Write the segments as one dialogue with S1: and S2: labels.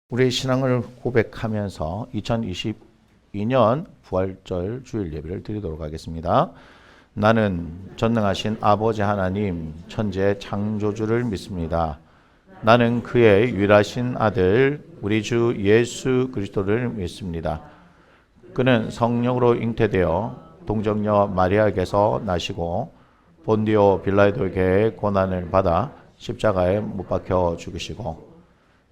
S1: 우리의 신앙을 고백하면서 2022년 부활절 주일 예배를 드리도록 하겠습니다. 나는 전능하신 아버지 하나님 천지의 창조주를 믿습니다. 나는 그의 유일하신 아들 우리 주 예수 그리스도를 믿습니다. 그는 성령으로 잉태되어 동정녀 마리아에게서 나시고 본디오 빌라도에게 고난을 받아 십자가에 못 박혀 죽으시고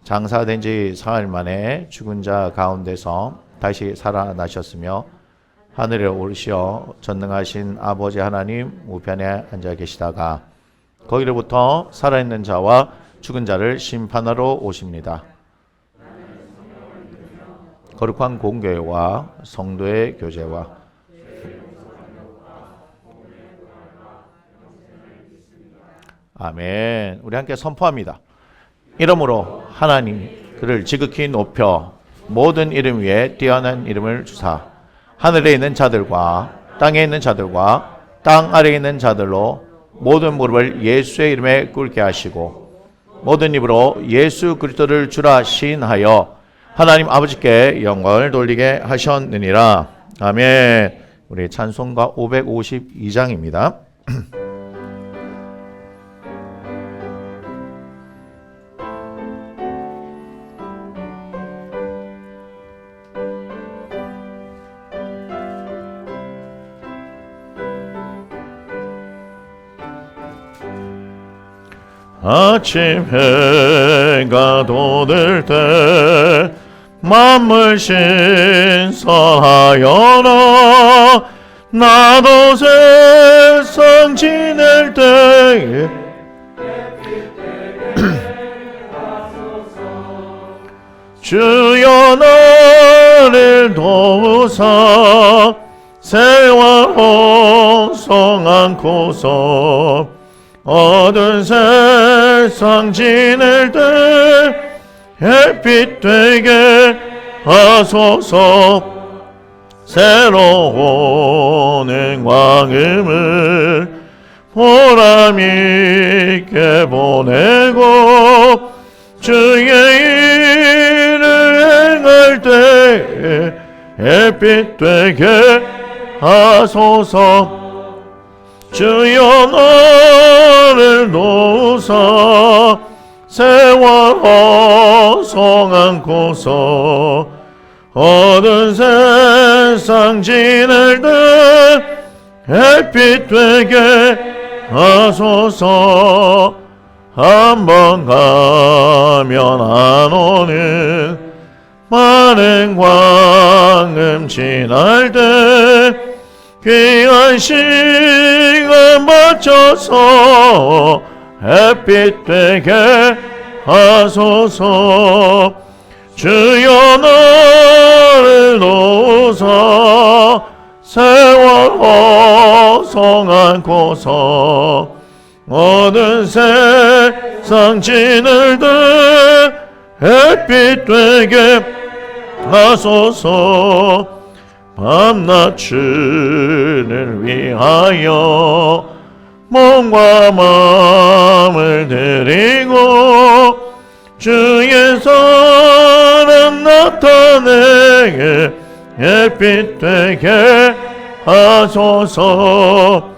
S1: 장사된 지 사흘 만에 죽은 자 가운데서 다시 살아나셨으며 하늘에 오르시어 전능하신 아버지 하나님 우편에 앉아 계시다가 거기로부터 살아있는 자와 죽은 자를 심판하러 오십니다. 거룩한 공교회와 성도의 교제와 아멘. 우리 함께 선포합니다. 이러므로 하나님 그를 지극히 높여 모든 이름 위에 뛰어난 이름을 주사 하늘에 있는 자들과 땅에 있는 자들과 땅 아래에 있는 자들로 모든 무릎을 예수의 이름에 꿇게 하시고 모든 입으로 예수 그리스도를 주라 시인하여 하나님 아버지께 영광을 돌리게 하셨느니라. 아멘. 우리 찬송가 552장입니다. 아침 해가 돋을 때 만물 신성하여라 나도 세상 지낼 때에 주여 나를 도우사 새와 홍성 않고서 어두운 세상 지낼 때 햇빛 되게 하소서 새로운 행방음을 보람 있게 보내고 주의 일을 행할 때 햇빛 되게 하소서 주여 나를 도우사 새와 홍성 않고서 어두운 세상 지낼 때 햇빛 되게 하소서 한 번 가면 안 오는 많은 광음 지날 때 귀한 시간 맞춰서 햇빛 되게 하소서 주여 나를 도우사 새와 홍성 않고서 어두운 세상 지낼 때 햇빛 되게 하소서 밤낮을 위하여 몸과 마음을 드리고 주의 사랑 나타내게 햇빛 되게 하소서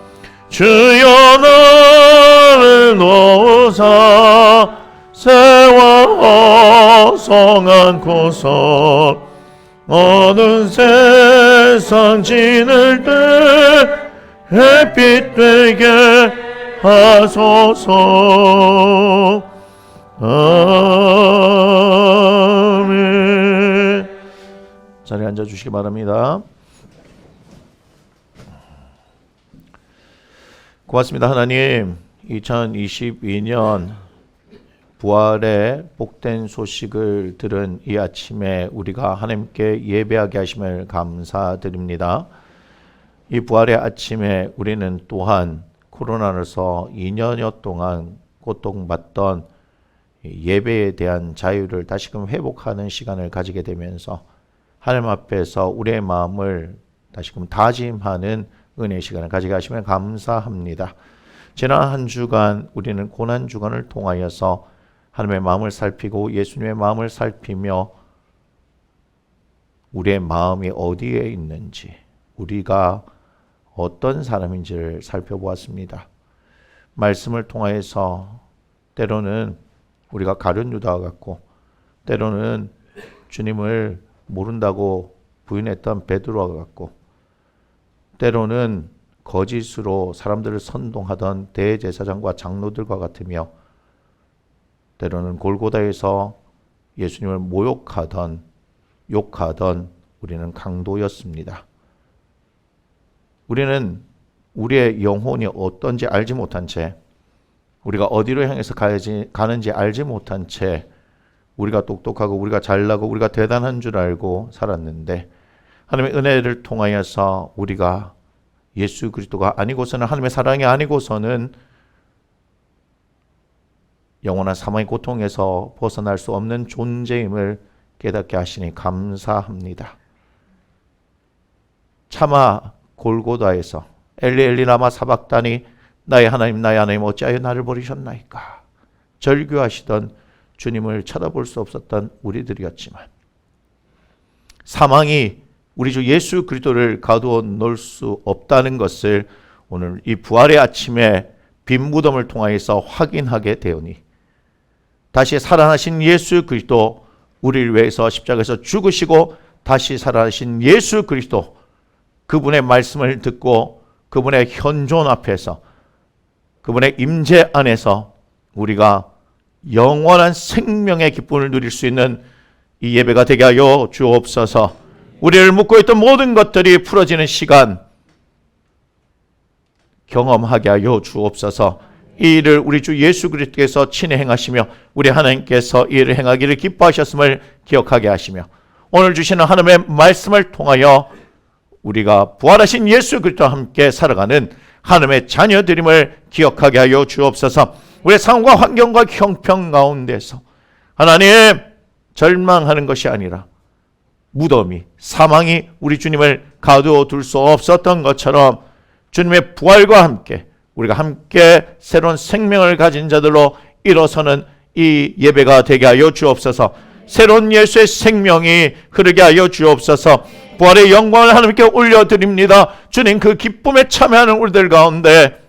S1: 주여 나를 도우사 새와 홍성 않고서 어두운 세상 지낼 때 햇빛 되게 하소서. 아멘. 자리에 앉아주시기 바랍니다. 고맙습니다. 하나님, 2022년 부활의 복된 소식을 들은 이 아침에 우리가 하나님께 예배하게 하심을 감사드립니다. 이 부활의 아침에 우리는 또한 코로나로서 2년여 동안 고통받던 예배에 대한 자유를 다시금 회복하는 시간을 가지게 되면서 하나님 앞에서 우리의 마음을 다시금 다짐하는 은혜의 시간을 가지게 하시면 감사합니다. 지난 한 주간 우리는 고난 주간을 통하여서 하나님의 마음을 살피고 예수님의 마음을 살피며 우리의 마음이 어디에 있는지, 우리가 어떤 사람인지를 살펴보았습니다. 말씀을 통하여서 때로는 우리가 가룟 유다와 같고, 때로는 주님을 모른다고 부인했던 베드로와 같고, 때로는 거짓으로 사람들을 선동하던 대제사장과 장로들과 같으며, 때로는 골고다에서 예수님을 모욕하던 욕하던 우리는 강도였습니다. 우리는 우리의 영혼이 어떤지 알지 못한 채, 우리가 어디로 향해서 가는지 알지 못한 채, 우리가 똑똑하고 우리가 잘나고 우리가 대단한 줄 알고 살았는데, 하나님의 은혜를 통하여서 우리가 예수 그리스도가 아니고서는, 하나님의 사랑이 아니고서는 영원한 사망의 고통에서 벗어날 수 없는 존재임을 깨닫게 하시니 감사합니다. 차마 골고다에서 엘리 엘리 라마 사박다니 나의 하나님 어찌하여 나를 버리셨나이까 절규하시던 주님을 쳐다볼 수 없었던 우리들이었지만, 사망이 우리 주 예수 그리스도를 가두어 놓을 수 없다는 것을 오늘 이 부활의 아침에 빈 무덤을 통하여서 확인하게 되오니, 다시 살아나신 예수 그리스도, 우리를 위해서 십자가에서 죽으시고 다시 살아나신 예수 그리스도, 그분의 말씀을 듣고 그분의 현존 앞에서, 그분의 임재 안에서 우리가 영원한 생명의 기쁨을 누릴 수 있는 이 예배가 되게 하여 주옵소서. 우리를 묶고 있던 모든 것들이 풀어지는 시간 경험하게 하여 주옵소서. 이 일을 우리 주 예수 그리스도께서 친히 행하시며 우리 하나님께서 이 일을 행하기를 기뻐하셨음을 기억하게 하시며, 오늘 주시는 하나님의 말씀을 통하여 우리가 부활하신 예수 그리스도와 함께 살아가는 하나님의 자녀들임을 기억하게 하여 주옵소서. 우리의 상황과 환경과 형편 가운데서 하나님, 절망하는 것이 아니라 무덤이, 사망이 우리 주님을 가두어 둘 수 없었던 것처럼 주님의 부활과 함께 우리가 함께 새로운 생명을 가진 자들로 일어서는 이 예배가 되게 하여 주옵소서. 새로운 예수의 생명이 흐르게 하여 주옵소서. 부활의 영광을 하나님께 올려드립니다. 주님, 그 기쁨에 참여하는 우리들 가운데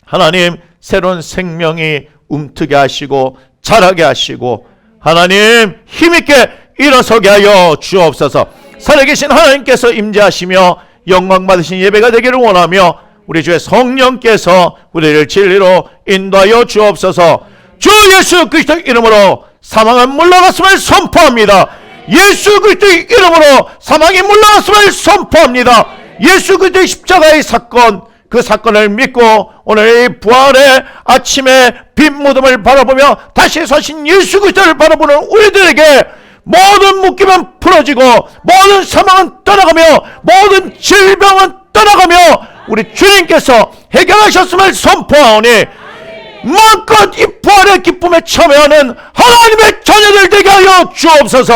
S1: 하나님, 새로운 생명이 움트게 하시고 자라게 하시고 하나님, 힘있게 일어서게 하여 주옵소서. 살아계신 하나님께서 임재하시며 영광 받으신 예배가 되기를 원하며, 우리 주의 성령께서 우리를 진리로 인도하여 주옵소서. 주 예수 그리스도 이름으로 사망은 물러갔음을 선포합니다. 예수 그리스도의 이름으로 사망이 물러갔음을 선포합니다. 예수 그리스도의 십자가의 사건, 그 사건을 믿고 오늘 이 부활의 아침에 빈 무덤을 바라보며 다시 사신 예수 그리스도를 바라보는 우리들에게 모든 묶임은 풀어지고 모든 사망은 떠나가며 모든 질병은 떠나가며 우리 주님께서 해결하셨음을 선포하오니, 마음껏 이 부활의 기쁨에 참여하는 하나님의 자녀들 되게 하여 주옵소서.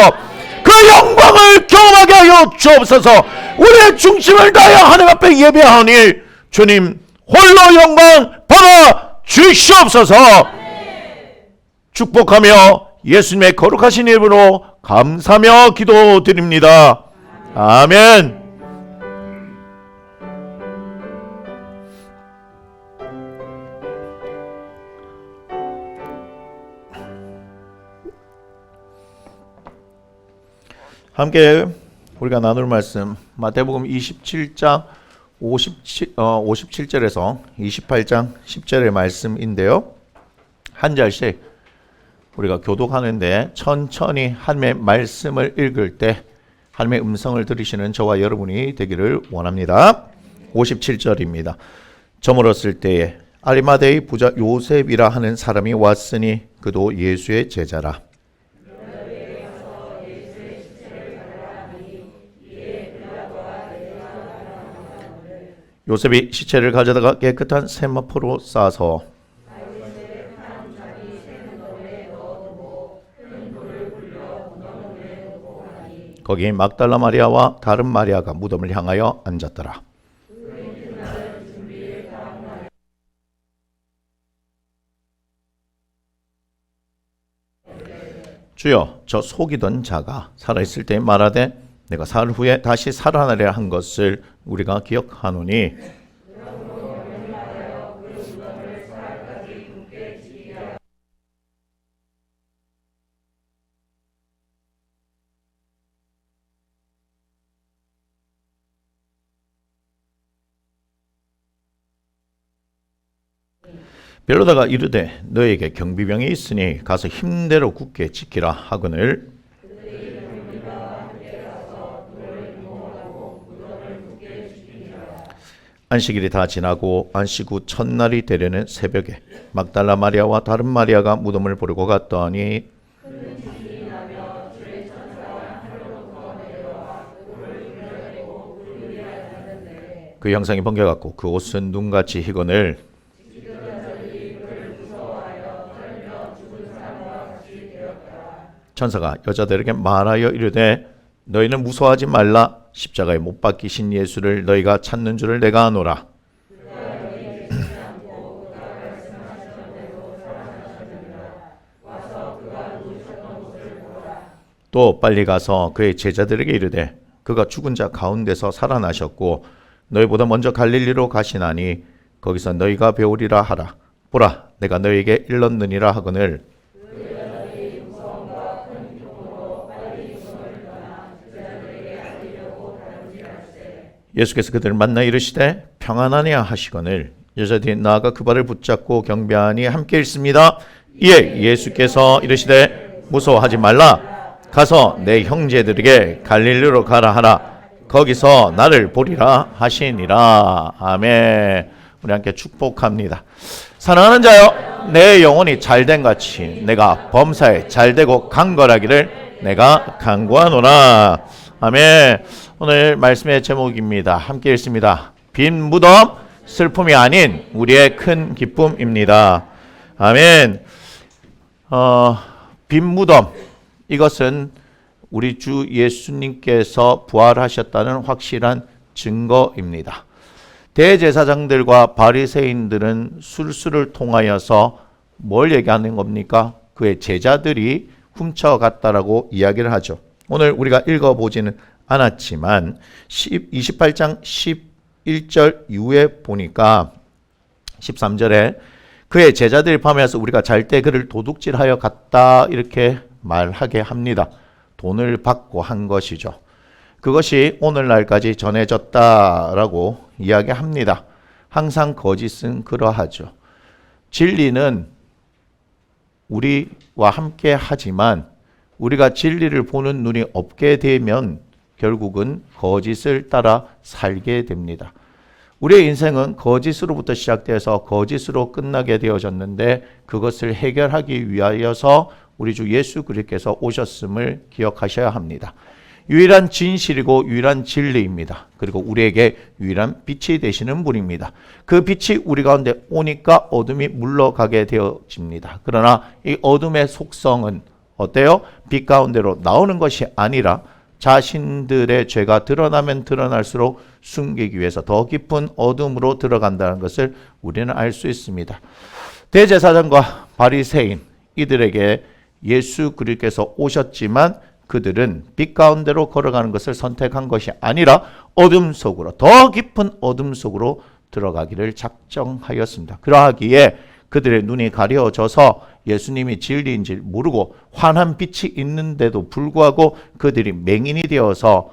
S1: 그 영광을 경험하게 하여 주옵소서. 우리의 중심을 다하여 하나님 앞에 예배하오니 주님 홀로 영광 받아 주시옵소서. 축복하며 예수님의 거룩하신 이름으로 감사하며 기도드립니다. 아멘. 함께 우리가 나눌 말씀, 마태복음 27장 57절에서 28장 10절의 말씀인데요. 한 절씩 우리가 교독하는데 천천히 하나님의 말씀을 읽을 때 하나님의 음성을 들으시는 저와 여러분이 되기를 원합니다. 57절입니다. 저물었을 때에 아리마대의 부자 요셉이라 하는 사람이 왔으니 그도 예수의 제자라. 요셉이 시체를 가져다가 깨끗한 세마포로 싸서 거기 막달라 마리아와 다른 마리아가 무덤을 향하여 앉았더라. 주여 저 속이던 자가 살아있을 때 말하되 내가 사흘 후에 다시 살아나리라 한 것을 우리가 기억하노니 별로다가 이르되 너에게 경비병이 있으니 가서 힘대로 굳게 지키라 하거늘 안식일이 다 지나고 안식 후 첫날이 되려는 새벽에 막달라 마리아와 다른 마리아가 무덤을 보려고 갔더니 그 형상이 번개같고 그 옷은 눈같이 희거늘 천사가 여자들에게 말하여 이르되 너희는 무서워하지 말라 십자가에 못 박히신 예수를 너희가 찾는 줄을 내가 아노라. 또 빨리 가서 그의 제자들에게 이르되 그가 죽은 자 가운데서 살아나셨고 너희보다 먼저 갈릴리로 가시나니 거기서 너희가 배우리라 하라. 보라 내가 너희에게 일렀느니라 하거늘 예수께서 그들을 만나 이르시되 평안하냐 하시거늘 여자들이 나아가 그 발을 붙잡고 경배하니 함께 읽습니다. 이에 예수께서 이르시되 무서워하지 말라 가서 내 형제들에게 갈릴리로 가라 하라 거기서 나를 보리라 하시니라. 아멘. 우리 함께 축복합니다. 사랑하는 자여 내 영혼이 잘된 같이 내가 범사에 잘되고 강건하기를 내가 간구하노라. 아멘. 오늘 말씀의 제목입니다. 함께 읽습니다. 빈 무덤 슬픔이 아닌 우리의 큰 기쁨입니다. 아멘. 빈 무덤 이것은 우리 주 예수님께서 부활하셨다는 확실한 증거입니다. 대제사장들과 바리새인들은 술수를 통하여서 뭘 얘기하는 겁니까? 그의 제자들이 훔쳐갔다라고 이야기를 하죠. 오늘 우리가 읽어보지는 않았지만 28장 11절 이후에 보니까 13절에 그의 제자들이 밤에 와서 우리가 잘 때 그를 도둑질하여 갔다 이렇게 말하게 합니다. 돈을 받고 한 것이죠. 그것이 오늘날까지 전해졌다라고 이야기합니다. 항상 거짓은 그러하죠. 진리는 우리와 함께 하지만 우리가 진리를 보는 눈이 없게 되면 결국은 거짓을 따라 살게 됩니다. 우리의 인생은 거짓으로부터 시작돼서 거짓으로 끝나게 되어졌는데 그것을 해결하기 위하여서 우리 주 예수 그리스도께서 오셨음을 기억하셔야 합니다. 유일한 진실이고 유일한 진리입니다. 그리고 우리에게 유일한 빛이 되시는 분입니다. 그 빛이 우리 가운데 오니까 어둠이 물러가게 되어집니다. 그러나 이 어둠의 속성은 어때요? 빛 가운데로 나오는 것이 아니라 자신들의 죄가 드러나면 드러날수록 숨기기 위해서 더 깊은 어둠으로 들어간다는 것을 우리는 알 수 있습니다. 대제사장과 바리새인 이들에게 예수 그리스도께서 오셨지만 그들은 빛 가운데로 걸어가는 것을 선택한 것이 아니라 어둠 속으로 더 깊은 어둠 속으로 들어가기를 작정하였습니다. 그러하기에 그들의 눈이 가려져서 예수님이 진리인지 모르고 환한 빛이 있는데도 불구하고 그들이 맹인이 되어서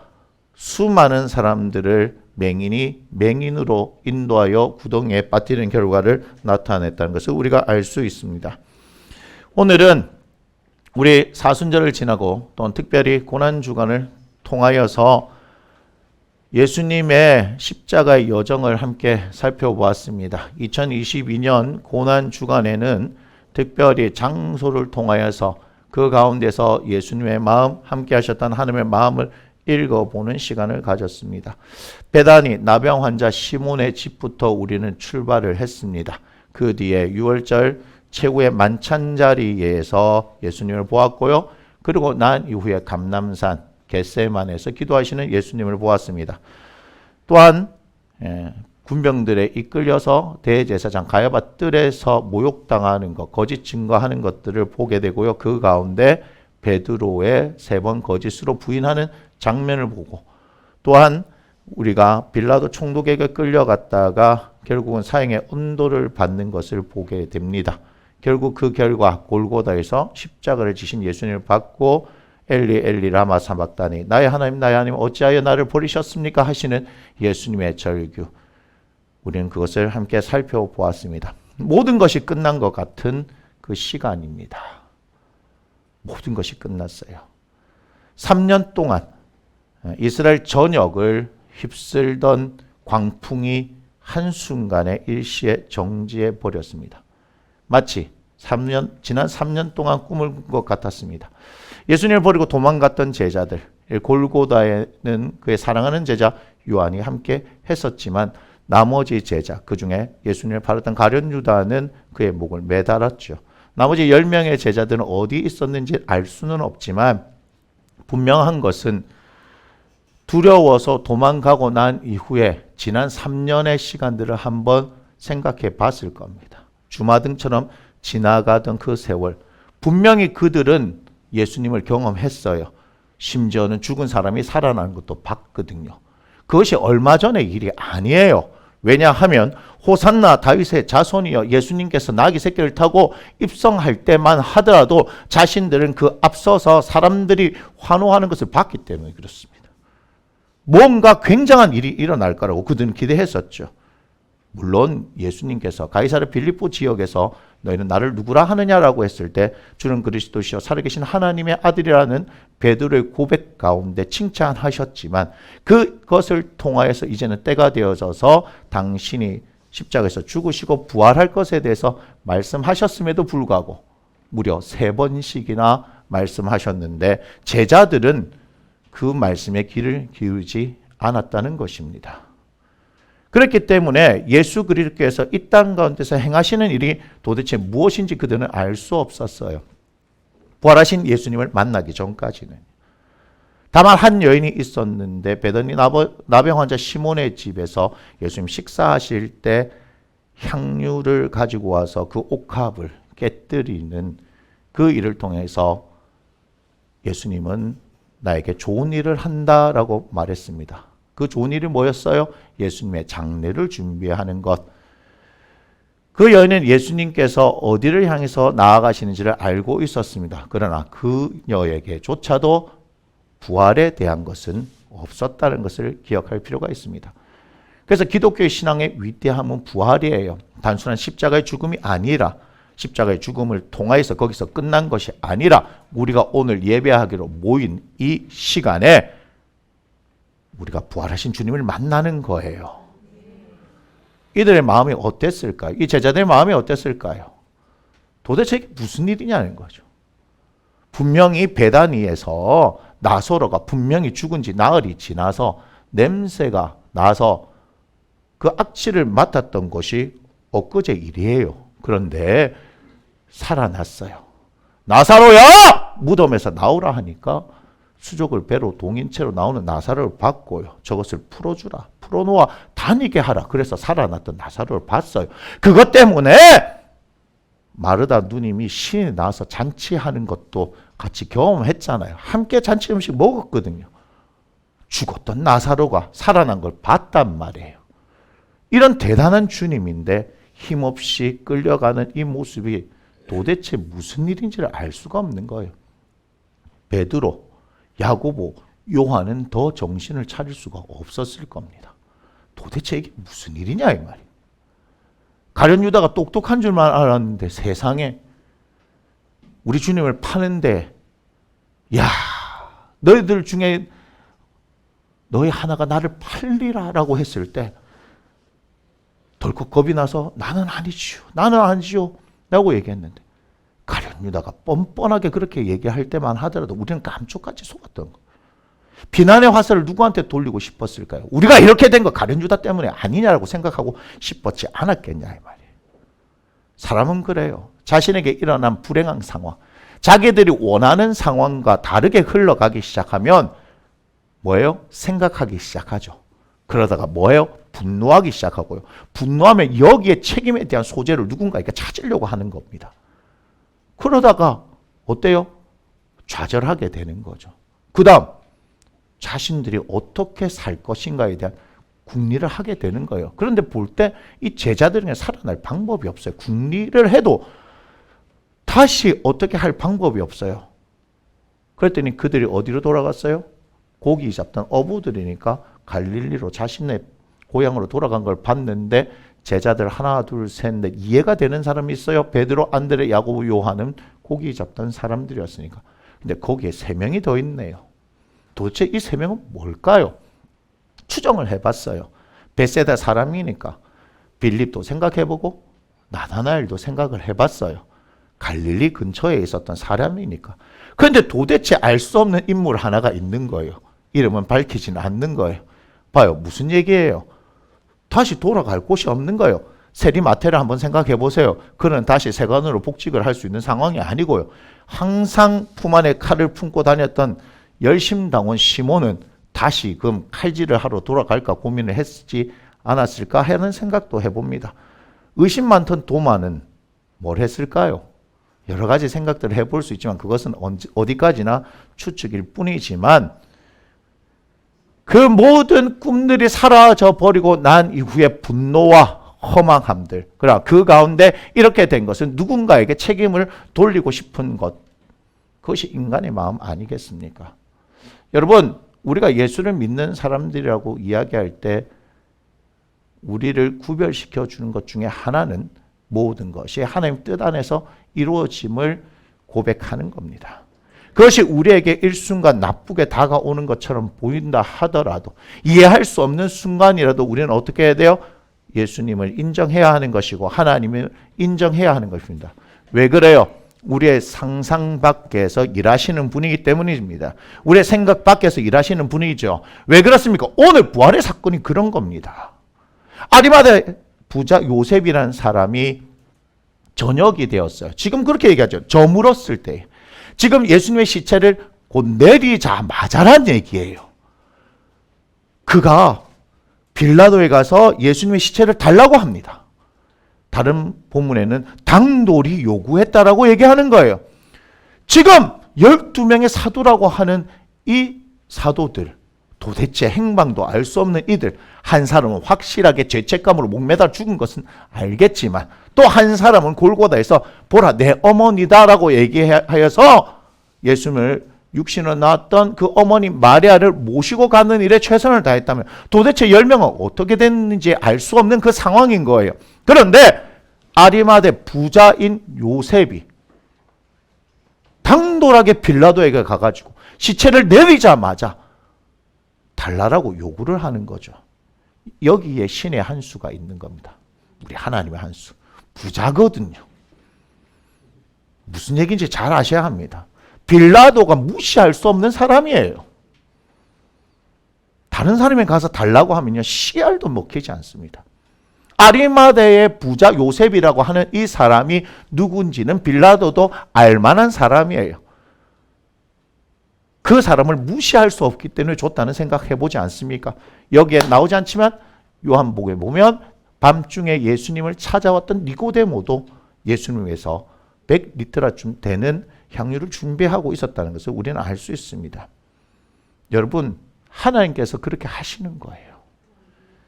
S1: 수많은 사람들을 맹인으로 인도하여 구덩이에 빠뜨리는 결과를 나타냈다는 것을 우리가 알 수 있습니다. 오늘은 우리 사순절을 지나고 또는 특별히 고난주간을 통하여서 예수님의 십자가의 여정을 함께 살펴보았습니다. 2022년 고난주간에는 특별히 장소를 통하여서 그 가운데서 예수님의 마음, 함께 하셨던 하나님의 마음을 읽어보는 시간을 가졌습니다. 베다니 나병 환자 시몬의 집부터 우리는 출발을 했습니다. 그 뒤에 6월절 최후의 만찬 자리에서 예수님을 보았고요. 그리고 난 이후에 감람산 겟세마네에서 기도하시는 예수님을 보았습니다. 또한 군병들에 이끌려서 대제사장 가야바 뜰에서 모욕당하는 것, 거짓 증거하는 것들을 보게 되고요. 그 가운데 베드로의 3번 거짓으로 부인하는 장면을 보고, 또한 우리가 빌라도 총독에게 끌려갔다가 결국은 사형의 언도를 받는 것을 보게 됩니다. 결국 그 결과 골고다에서 십자가를 지신 예수님을 받고 엘리 엘리 라마 사박다니 나의 하나님 어찌하여 나를 버리셨습니까 하시는 예수님의 절규, 우리는 그것을 함께 살펴보았습니다. 모든 것이 끝난 것 같은 그 시간입니다. 모든 것이 끝났어요. 3년 동안 이스라엘 전역을 휩쓸던 광풍이 한순간에 일시에 정지해 버렸습니다. 마치 지난 3년 동안 꿈을 꾼 것 같았습니다. 예수님을 버리고 도망갔던 제자들, 골고다에는 그의 사랑하는 제자 요한이 함께 했었지만 나머지 제자, 그 중에 예수님을 팔았던 가룟 유다는 그의 목을 매달았죠. 나머지 10명의 제자들은 어디 있었는지 알 수는 없지만 분명한 것은 두려워서 도망가고 난 이후에 지난 3년의 시간들을 한번 생각해 봤을 겁니다. 주마등처럼 지나가던 그 세월, 분명히 그들은 예수님을 경험했어요. 심지어는 죽은 사람이 살아나는 것도 봤거든요. 그것이 얼마 전의 일이 아니에요. 왜냐하면 호산나 다윗의 자손이여 예수님께서 나귀 새끼를 타고 입성할 때만 하더라도 자신들은 그 앞서서 사람들이 환호하는 것을 봤기 때문에 그렇습니다. 뭔가 굉장한 일이 일어날 거라고 그들은 기대했었죠. 물론 예수님께서 가이사랴 빌립보 지역에서 너희는 나를 누구라 하느냐라고 했을 때 주는 그리스도시요 살아계신 하나님의 아들이라는 베드로의 고백 가운데 칭찬하셨지만 그것을 통하여서 이제는 때가 되어져서 당신이 십자가에서 죽으시고 부활할 것에 대해서 말씀하셨음에도 불구하고 무려 3번씩이나 말씀하셨는데 제자들은 그 말씀에 귀를 기울이지 않았다는 것입니다. 그렇기 때문에 예수 그리스도께서 이 땅 가운데서 행하시는 일이 도대체 무엇인지 그들은 알 수 없었어요. 부활하신 예수님을 만나기 전까지는. 다만 한 여인이 있었는데 베더니 나병 환자 시몬의 집에서 예수님 식사하실 때 향유를 가지고 와서 그 옥합을 깨뜨리는 그 일을 통해서 예수님은 나에게 좋은 일을 한다라고 말했습니다. 그 좋은 일이 뭐였어요? 예수님의 장례를 준비하는 것. 그 여인은 예수님께서 어디를 향해서 나아가시는지를 알고 있었습니다. 그러나 그녀에게조차도 부활에 대한 것은 없었다는 것을 기억할 필요가 있습니다. 그래서 기독교의 신앙의 위대함은 부활이에요. 단순한 십자가의 죽음이 아니라 십자가의 죽음을 통하여서 거기서 끝난 것이 아니라 우리가 오늘 예배하기로 모인 이 시간에 우리가 부활하신 주님을 만나는 거예요. 이들의 마음이 어땠을까요? 이 제자들의 마음이 어땠을까요? 도대체 이게 무슨 일이냐는 거죠. 분명히 베다니에서 나사로가 분명히 죽은 지 나흘이 지나서 냄새가 나서 그 악취를 맡았던 것이 엊그제 일이에요. 그런데 살아났어요. 나사로야! 무덤에서 나오라 하니까 수족을 배로 동인채로 나오는 나사로를 봤고요. 저것을 풀어주라. 풀어놓아 다니게 하라. 그래서 살아났던 나사로를 봤어요. 그것 때문에 마르다 누님이 신이 나와서 잔치하는 것도 같이 경험했잖아요. 함께 잔치 음식 먹었거든요. 죽었던 나사로가 살아난 걸 봤단 말이에요. 이런 대단한 주님인데 힘없이 끌려가는 이 모습이 도대체 무슨 일인지를 알 수가 없는 거예요. 베드로, 야고보, 요한은 더 정신을 차릴 수가 없었을 겁니다. 도대체 이게 무슨 일이냐 이 말이에요. 가룟 유다가 똑똑한 줄만 알았는데 세상에 우리 주님을 파는데 야 너희들 중에 너희 하나가 나를 팔리라라고 했을 때 덜컥 겁이 나서 나는 아니지요 라고 얘기했는데 가룟 유다가 뻔뻔하게 그렇게 얘기할 때만 하더라도 우리는 감쪽같이 속았던 거. 비난의 화살을 누구한테 돌리고 싶었을까요? 우리가 이렇게 된 거 가룟 유다 때문에 아니냐라고 생각하고 싶었지 않았겠냐 이 말이에요. 사람은 그래요. 자신에게 일어난 불행한 상황, 자기들이 원하는 상황과 다르게 흘러가기 시작하면 뭐예요? 생각하기 시작하죠. 그러다가 뭐예요? 분노하기 시작하고요. 분노하면 여기에 책임에 대한 소재를 누군가에게 찾으려고 하는 겁니다. 그러다가 어때요? 좌절하게 되는 거죠. 그 다음 자신들이 어떻게 살 것인가에 대한 궁리를 하게 되는 거예요. 그런데 볼 때 이 제자들은 살아날 방법이 없어요. 궁리를 해도 다시 어떻게 할 방법이 없어요. 그랬더니 그들이 어디로 돌아갔어요? 고기 잡던 어부들이니까 갈릴리로 자신의 고향으로 돌아간 걸 봤는데 제자들 하나 둘 셋 넷 이해가 되는 사람이 있어요. 베드로, 안드레, 야고보, 요한은 고기 잡던 사람들이었으니까. 근데 거기에 3명이 더 있네요. 도대체 이 3명은 뭘까요? 추정을 해봤어요. 베세다 사람이니까 빌립도 생각해보고 나다나엘도 생각을 해봤어요. 갈릴리 근처에 있었던 사람이니까. 그런데 도대체 알 수 없는 인물 하나가 있는 거예요. 이름은 밝히지는 않는 거예요. 봐요. 무슨 얘기예요? 다시 돌아갈 곳이 없는 거예요. 세리마테를 한번 생각해 보세요. 그는 다시 세관으로 복직을 할 수 있는 상황이 아니고요. 항상 품 안에 칼을 품고 다녔던 열심당원 시몬은 다시금 칼질을 하러 돌아갈까 고민을 했지 않았을까 하는 생각도 해봅니다. 의심 많던 도마는 뭘 했을까요? 여러 가지 생각들을 해볼 수 있지만 그것은 어디까지나 추측일 뿐이지만 그 모든 꿈들이 사라져 버리고 난 이후에 분노와 허망함들, 그러나 그 가운데 이렇게 된 것은 누군가에게 책임을 돌리고 싶은 것, 그것이 인간의 마음 아니겠습니까? 여러분, 우리가 예수를 믿는 사람들이라고 이야기할 때 우리를 구별시켜 주는 것 중에 하나는 모든 것이 하나님 뜻 안에서 이루어짐을 고백하는 겁니다. 그것이 우리에게 일순간 나쁘게 다가오는 것처럼 보인다 하더라도 이해할 수 없는 순간이라도 우리는 어떻게 해야 돼요? 예수님을 인정해야 하는 것이고 하나님을 인정해야 하는 것입니다. 왜 그래요? 우리의 상상 밖에서 일하시는 분이기 때문입니다. 우리의 생각 밖에서 일하시는 분이죠. 왜 그렇습니까? 오늘 부활의 사건이 그런 겁니다. 아리마대 부자 요셉이라는 사람이 저녁이 되었어요. 지금 그렇게 얘기하죠. 저물었을 때. 지금 예수님의 시체를 곧 내리자마자란 얘기예요. 그가 빌라도에 가서 예수님의 시체를 달라고 합니다. 다른 본문에는 당돌이 요구했다라고 얘기하는 거예요. 지금 12명의 사도라고 하는 이 사도들, 도대체 행방도 알 수 없는 이들, 한 사람은 확실하게 죄책감으로 목매달 죽은 것은 알겠지만 또 한 사람은 골고다에서 보라 내 어머니다라고 얘기하여서 예수님을 육신으로 낳았던 그 어머니 마리아를 모시고 가는 일에 최선을 다했다면 도대체 10명은 어떻게 됐는지 알 수 없는 그 상황인 거예요. 그런데 아리마대 부자인 요셉이 당돌하게 빌라도에게 가가지고 시체를 내리자마자 달라라고 요구를 하는 거죠. 여기에 신의 한 수가 있는 겁니다. 우리 하나님의 한 수. 부자거든요. 무슨 얘기인지 잘 아셔야 합니다. 빌라도가 무시할 수 없는 사람이에요. 다른 사람이 가서 달라고 하면요 씨알도 먹히지 않습니다. 아리마대의 부자 요셉이라고 하는 이 사람이 누군지는 빌라도도 알만한 사람이에요. 그 사람을 무시할 수 없기 때문에 줬다는 생각해보지 않습니까? 여기에 나오지 않지만 요한복음에 보면 밤중에 예수님을 찾아왔던 니고데모도 예수님을 위해서 100리터라쯤 되는 향유를 준비하고 있었다는 것을 우리는 알 수 있습니다. 여러분, 하나님께서 그렇게 하시는 거예요.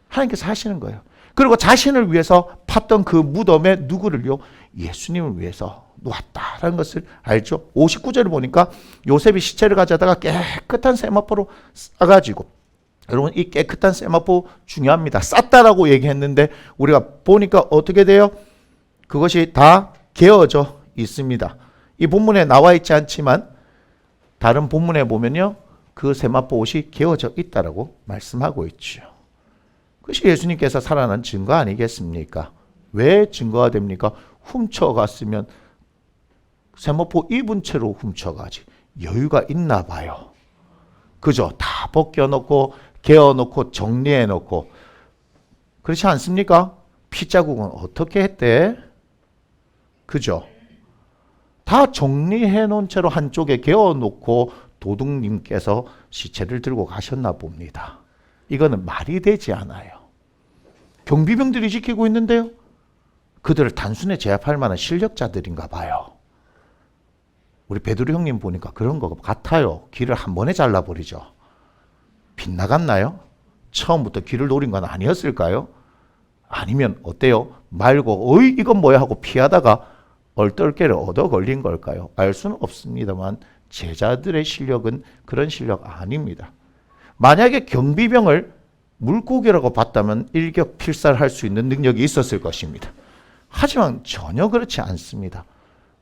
S1: 하나님께서 하시는 거예요. 그리고 자신을 위해서 팠던 그 무덤에 누구를요? 예수님을 위해서 놓았다라는 것을 알죠. 59절을 보니까 요셉이 시체를 가져다가 깨끗한 세마포로 싸가지고, 여러분 이 깨끗한 세마포 중요합니다. 쌌다라고 얘기했는데 우리가 보니까 어떻게 돼요? 그것이 다 개어져 있습니다. 이 본문에 나와 있지 않지만 다른 본문에 보면요, 그 세마포 옷이 개어져 있다라고 말씀하고 있죠. 그것이 예수님께서 살아난 증거 아니겠습니까? 왜 증거가 됩니까? 훔쳐갔으면 세마포 입은 채로 훔쳐가지 여유가 있나 봐요. 그죠? 다 벗겨놓고 개어놓고 정리해놓고 그렇지 않습니까? 피자국은 어떻게 했대? 그죠? 다 정리해놓은 채로 한쪽에 개어놓고 도둑님께서 시체를 들고 가셨나 봅니다. 이거는 말이 되지 않아요. 경비병들이 지키고 있는데요. 그들을 단순히 제압할 만한 실력자들인가 봐요. 우리 베드로 형님 보니까 그런 거 같아요. 길을 한 번에 잘라버리죠. 빗나갔나요? 처음부터 길을 노린 건 아니었을까요? 아니면 어때요? 말고 어이 이건 뭐야 하고 피하다가 얼떨결에 얻어 걸린 걸까요? 알 수는 없습니다만 제자들의 실력은 그런 실력 아닙니다. 만약에 경비병을 물고기라고 봤다면 일격필살할 수 있는 능력이 있었을 것입니다. 하지만 전혀 그렇지 않습니다.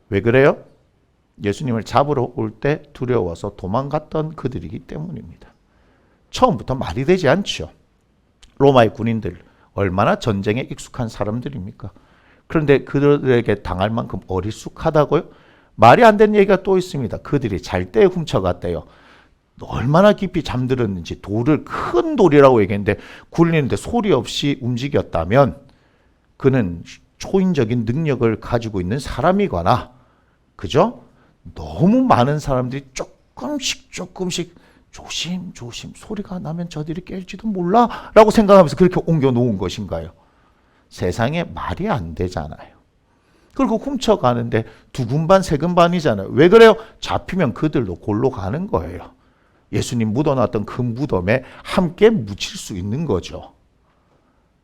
S1: 왜 그래요? 예수님을 잡으러 올 때 두려워서 도망갔던 그들이기 때문입니다. 처음부터 말이 되지 않죠. 로마의 군인들 얼마나 전쟁에 익숙한 사람들입니까? 그런데 그들에게 당할 만큼 어리숙하다고요? 말이 안 되는 얘기가 또 있습니다. 그들이 잘 때 훔쳐갔대요. 얼마나 깊이 잠들었는지 돌을 큰 돌이라고 얘기했는데 굴리는데 소리 없이 움직였다면 그는 초인적인 능력을 가지고 있는 사람이거나 그죠? 너무 많은 사람들이 조금씩 조심 소리가 나면 저들이 깰지도 몰라 라고 생각하면서 그렇게 옮겨 놓은 것인가요? 세상에 말이 안 되잖아요. 그리고 훔쳐가는데 두근반 세근반이잖아요. 왜 그래요? 잡히면 그들도 골로 가는 거예요. 예수님 묻어놨던 그 무덤에 함께 묻힐 수 있는 거죠.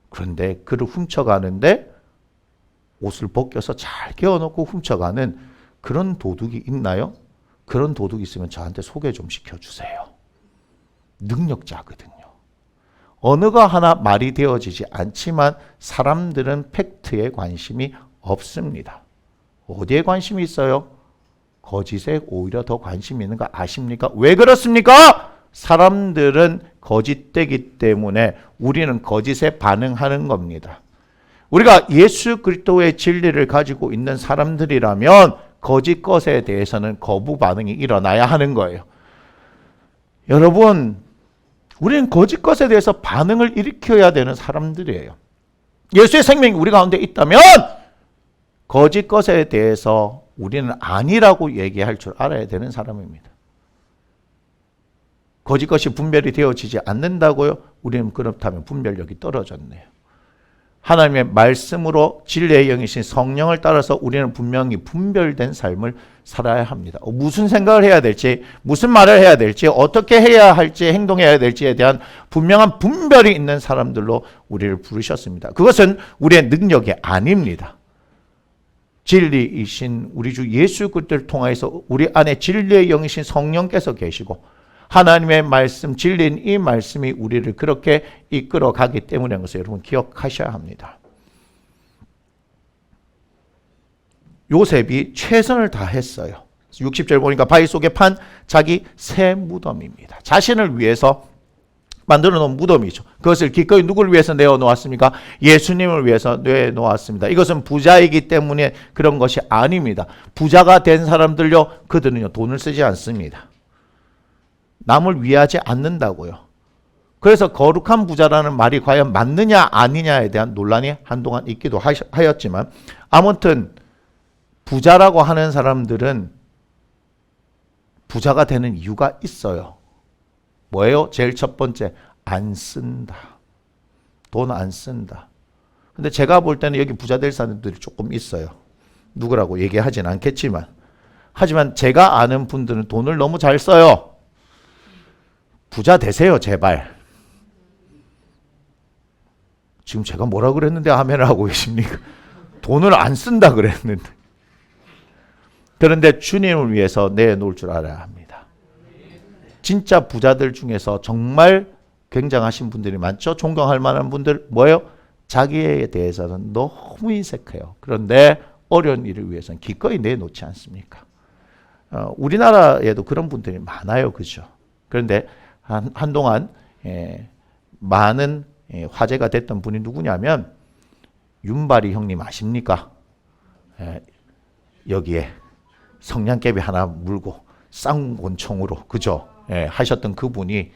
S1: 그런데 그를 훔쳐가는데 옷을 벗겨서 잘 개어놓고 훔쳐가는 그런 도둑이 있나요? 그런 도둑이 있으면 저한테 소개 좀 시켜주세요. 능력자거든요. 언어가 하나 말이 되어지지 않지만 사람들은 팩트에 관심이 없습니다. 어디에 관심이 있어요? 거짓에 오히려 더 관심이 있는 거 아십니까? 왜 그렇습니까? 사람들은 거짓되기 때문에 우리는 거짓에 반응하는 겁니다. 우리가 예수 그리스도의 진리를 가지고 있는 사람들이라면 거짓 것에 대해서는 거부 반응이 일어나야 하는 거예요. 여러분, 우리는 거짓 것에 대해서 반응을 일으켜야 되는 사람들이에요. 예수의 생명이 우리 가운데 있다면 거짓 것에 대해서 우리는 아니라고 얘기할 줄 알아야 되는 사람입니다. 거짓 것이 분별이 되어지지 않는다고요? 우리는 그렇다면 분별력이 떨어졌네요. 하나님의 말씀으로 진리의 영이신 성령을 따라서 우리는 분명히 분별된 삶을 살아야 합니다. 무슨 생각을 해야 될지, 무슨 말을 해야 될지, 어떻게 해야 할지, 행동해야 될지에 대한 분명한 분별이 있는 사람들로 우리를 부르셨습니다. 그것은 우리의 능력이 아닙니다. 진리이신 우리 주 예수 그리스도를 통하여서 우리 안에 진리의 영이신 성령께서 계시고 하나님의 말씀, 진리인 이 말씀이 우리를 그렇게 이끌어 가기 때문에 그것을 여러분 기억하셔야 합니다. 요셉이 최선을 다했어요. 60절 보니까 바위 속에 판 자기 새 무덤입니다. 자신을 위해서 만들어 놓은 무덤이죠. 그것을 기꺼이 누구를 위해서 내어놓았습니까? 예수님을 위해서 내어놓았습니다. 이것은 부자이기 때문에 그런 것이 아닙니다. 부자가 된 사람들요, 그들은요 돈을 쓰지 않습니다. 남을 위하지 않는다고요. 그래서 거룩한 부자라는 말이 과연 맞느냐 아니냐에 대한 논란이 한동안 있기도 하였지만 아무튼 부자라고 하는 사람들은 부자가 되는 이유가 있어요. 뭐예요? 제일 첫 번째, 안 쓴다. 돈 안 쓴다. 근데 제가 볼 때는 여기 부자 될 사람들이 조금 있어요. 누구라고 얘기하진 않겠지만. 하지만 제가 아는 분들은 돈을 너무 잘 써요. 부자 되세요, 제발. 지금 제가 뭐라 그랬는데 아멘을 하고 계십니까? 돈을 안 쓴다 그랬는데. 그런데 주님을 위해서 내놓을 줄 알아야 합니다. 진짜 부자들 중에서 정말 굉장하신 분들이 많죠. 존경할 만한 분들 뭐예요? 자기에 대해서는 너무 인색해요. 그런데 어려운 일을 위해서는 기꺼이 내놓지 않습니까? 우리나라에도 그런 분들이 많아요. 그죠? 그런데 한동안 많은 화제가 됐던 분이 누구냐면 윤발이 형님 아십니까? 여기에 성냥개비 하나 물고 쌍권총으로 그죠? 하셨던 그분이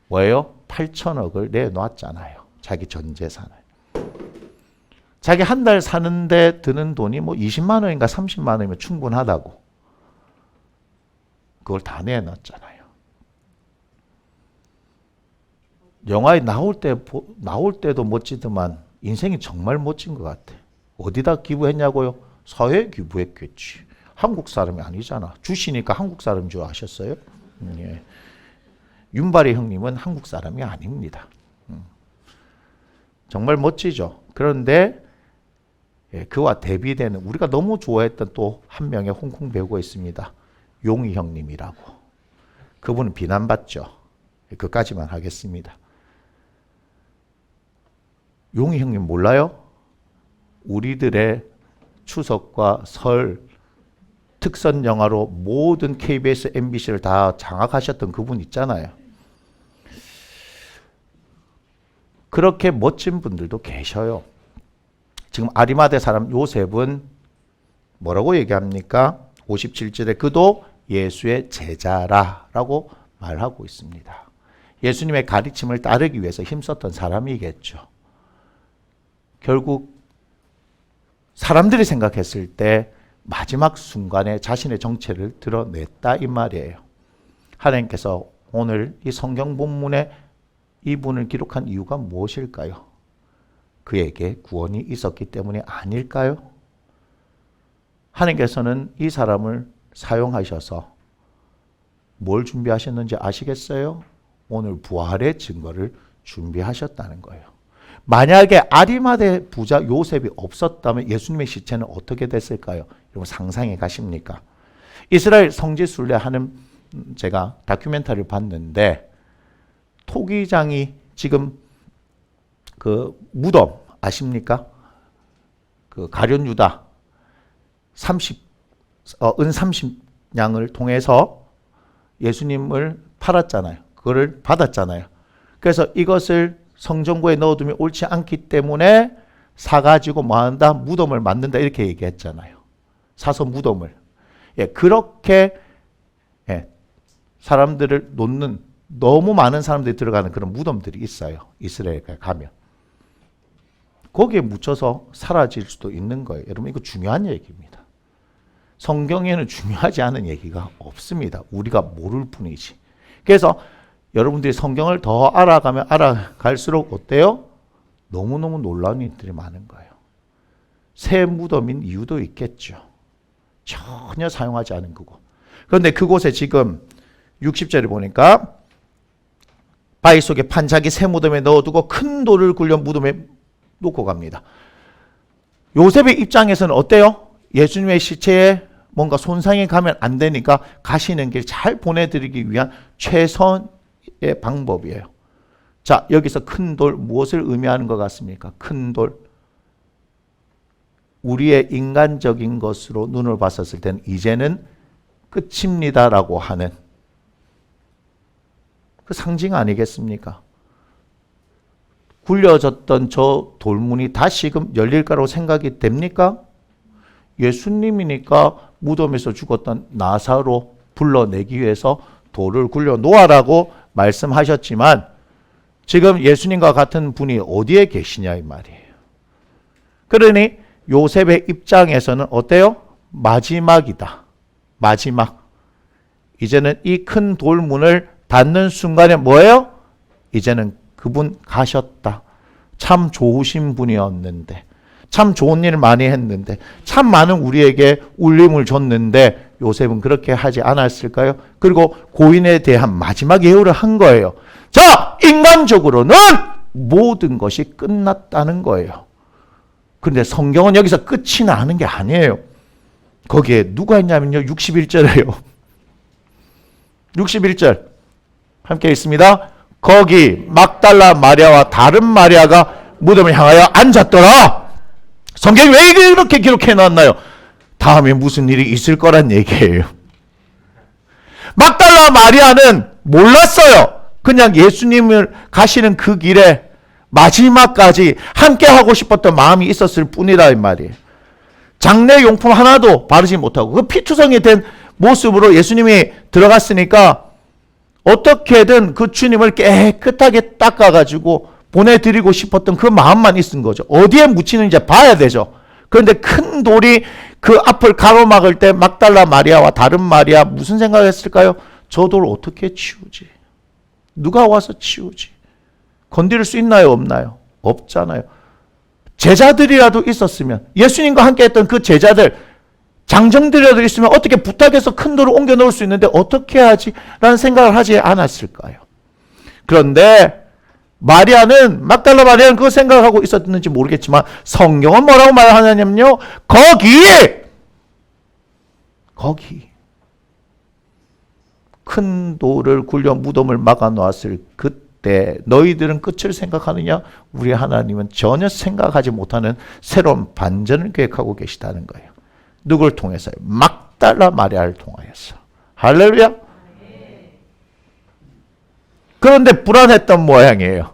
S1: 뭐예요? 8천억을 내놓았잖아요. 자기 전 재산을. 자기 한 달 사는데 드는 돈이 뭐 20만 원인가 30만 원이면 충분하다고. 그걸 다 내놨잖아요. 영화에 나올 때도 멋지더만 인생이 정말 멋진 것 같아. 어디다 기부했냐고요? 사회에 기부했겠지. 한국 사람이 아니잖아. 주시니까 한국 사람인 줄 아셨어요? 예. 윤발이 형님은 한국 사람이 아닙니다. 정말 멋지죠. 그런데 그와 대비되는 우리가 너무 좋아했던 또 한 명의 홍콩 배우가 있습니다. 용희 형님이라고. 그분은 비난받죠. 그까지만 하겠습니다. 용희 형님 몰라요? 우리들의 추석과 설 특선 영화로 모든 KBS, MBC를 다 장악하셨던 그분 있잖아요. 그렇게 멋진 분들도 계셔요. 지금 아리마대 사람 요셉은 뭐라고 얘기합니까? 57절에 그도 예수의 제자라라고 말하고 있습니다. 예수님의 가르침을 따르기 위해서 힘썼던 사람이겠죠. 결국 사람들이 생각했을 때 마지막 순간에 자신의 정체를 드러냈다 이 말이에요. 하나님께서 오늘 이 성경 본문에 이분을 기록한 이유가 무엇일까요? 그에게 구원이 있었기 때문이 아닐까요? 하나님께서는 이 사람을 사용하셔서 뭘 준비하셨는지 아시겠어요? 오늘 부활의 증거를 준비하셨다는 거예요. 만약에 아리마대 부자 요셉이 없었다면 예수님의 시체는 어떻게 됐을까요? 여러분 상상해 가십니까? 이스라엘 성지순례 하는 제가 다큐멘터리를 봤는데 토기장이 지금 그 무덤 아십니까? 그 가룟 유다 은 30냥을 통해서 예수님을 팔았잖아요. 그거를 받았잖아요. 그래서 이것을 성전고에 넣어두면 옳지 않기 때문에 사가지고 뭐한다? 무덤을 만든다 이렇게 얘기했잖아요. 사서 무덤을. 그렇게 사람들을 놓는 너무 많은 사람들이 들어가는 그런 무덤들이 있어요. 이스라엘에 가면. 거기에 묻혀서 사라질 수도 있는 거예요. 여러분 이거 중요한 얘기입니다. 성경에는 중요하지 않은 얘기가 없습니다. 우리가 모를 뿐이지. 그래서 여러분들이 성경을 더 알아가면 알아갈수록 어때요? 너무너무 놀라운 일들이 많은 거예요. 새 무덤인 이유도 있겠죠. 전혀 사용하지 않은 그곳. 그런데 그곳에 지금 60절에 보니까 바위 속에 판자기 새 무덤에 넣어두고 큰 돌을 굴려 무덤에 놓고 갑니다. 요셉의 입장에서는 어때요? 예수님의 시체에 뭔가 손상이 가면 안 되니까 가시는 길 잘 보내드리기 위한 최선의 방법이에요. 자, 여기서 큰 돌 무엇을 의미하는 것 같습니까? 큰 돌. 우리의 인간적인 것으로 눈을 봤었을 때는 이제는 끝입니다라고 하는 그 상징 아니겠습니까? 굴려졌던 저 돌문이 다시금 열릴까라고 생각이 됩니까? 예수님이니까 무덤에서 죽었던 나사로 불러내기 위해서 돌을 굴려 놓아라고 말씀하셨지만 지금 예수님과 같은 분이 어디에 계시냐 이 말이에요. 그러니 요셉의 입장에서는 어때요? 마지막이다. 마지막. 이제는 이 큰 돌문을 닫는 순간에 뭐예요? 이제는 그분 가셨다. 참 좋으신 분이었는데 참 좋은 일 많이 했는데 참 많은 우리에게 울림을 줬는데 요셉은 그렇게 하지 않았을까요? 그리고 고인에 대한 마지막 예우를 한 거예요. 자, 인간적으로는 모든 것이 끝났다는 거예요. 그런데 성경은 여기서 끝이 나는 게 아니에요. 거기에 누가 있냐면요. 61절이에요. 61절 함께 있습니다. 거기 막달라 마리아와 다른 마리아가 무덤을 향하여 앉았더라. 성경이 왜 이렇게 기록해 놨나요? 다음에 무슨 일이 있을 거란 얘기예요. 막달라 마리아는 몰랐어요. 그냥 예수님을 가시는 그 길에 마지막까지 함께 하고 싶었던 마음이 있었을 뿐이다 이 말이에요. 장례 용품 하나도 바르지 못하고 그 피투성이 된 모습으로 예수님이 들어갔으니까 어떻게든 그 주님을 깨끗하게 닦아가지고 보내드리고 싶었던 그 마음만 있은 거죠. 어디에 묻히는지 봐야 되죠. 그런데 큰 돌이 그 앞을 가로막을 때 막달라 마리아와 다른 마리아 무슨 생각했을까요? 저 돌 어떻게 치우지? 누가 와서 치우지? 건드릴 수 있나요? 없나요? 없잖아요. 제자들이라도 있었으면 예수님과 함께 했던 그 제자들 장정들이라도 있으면 어떻게 부탁해서 큰 돌을 옮겨 놓을 수 있는데 어떻게 하지? 라는 생각을 하지 않았을까요? 그런데 막달라 마리아는 그 생각하고 있었는지 모르겠지만 성경은 뭐라고 말하냐면요. 거기 큰 돌을 굴려 무덤을 막아 놓았을 그때 너희들은 끝을 생각하느냐? 우리 하나님은 전혀 생각하지 못하는 새로운 반전을 계획하고 계시다는 거예요. 누굴 통해서요? 막달라 마리아를 통하여서. 할렐루야. 그런데 불안했던 모양이에요.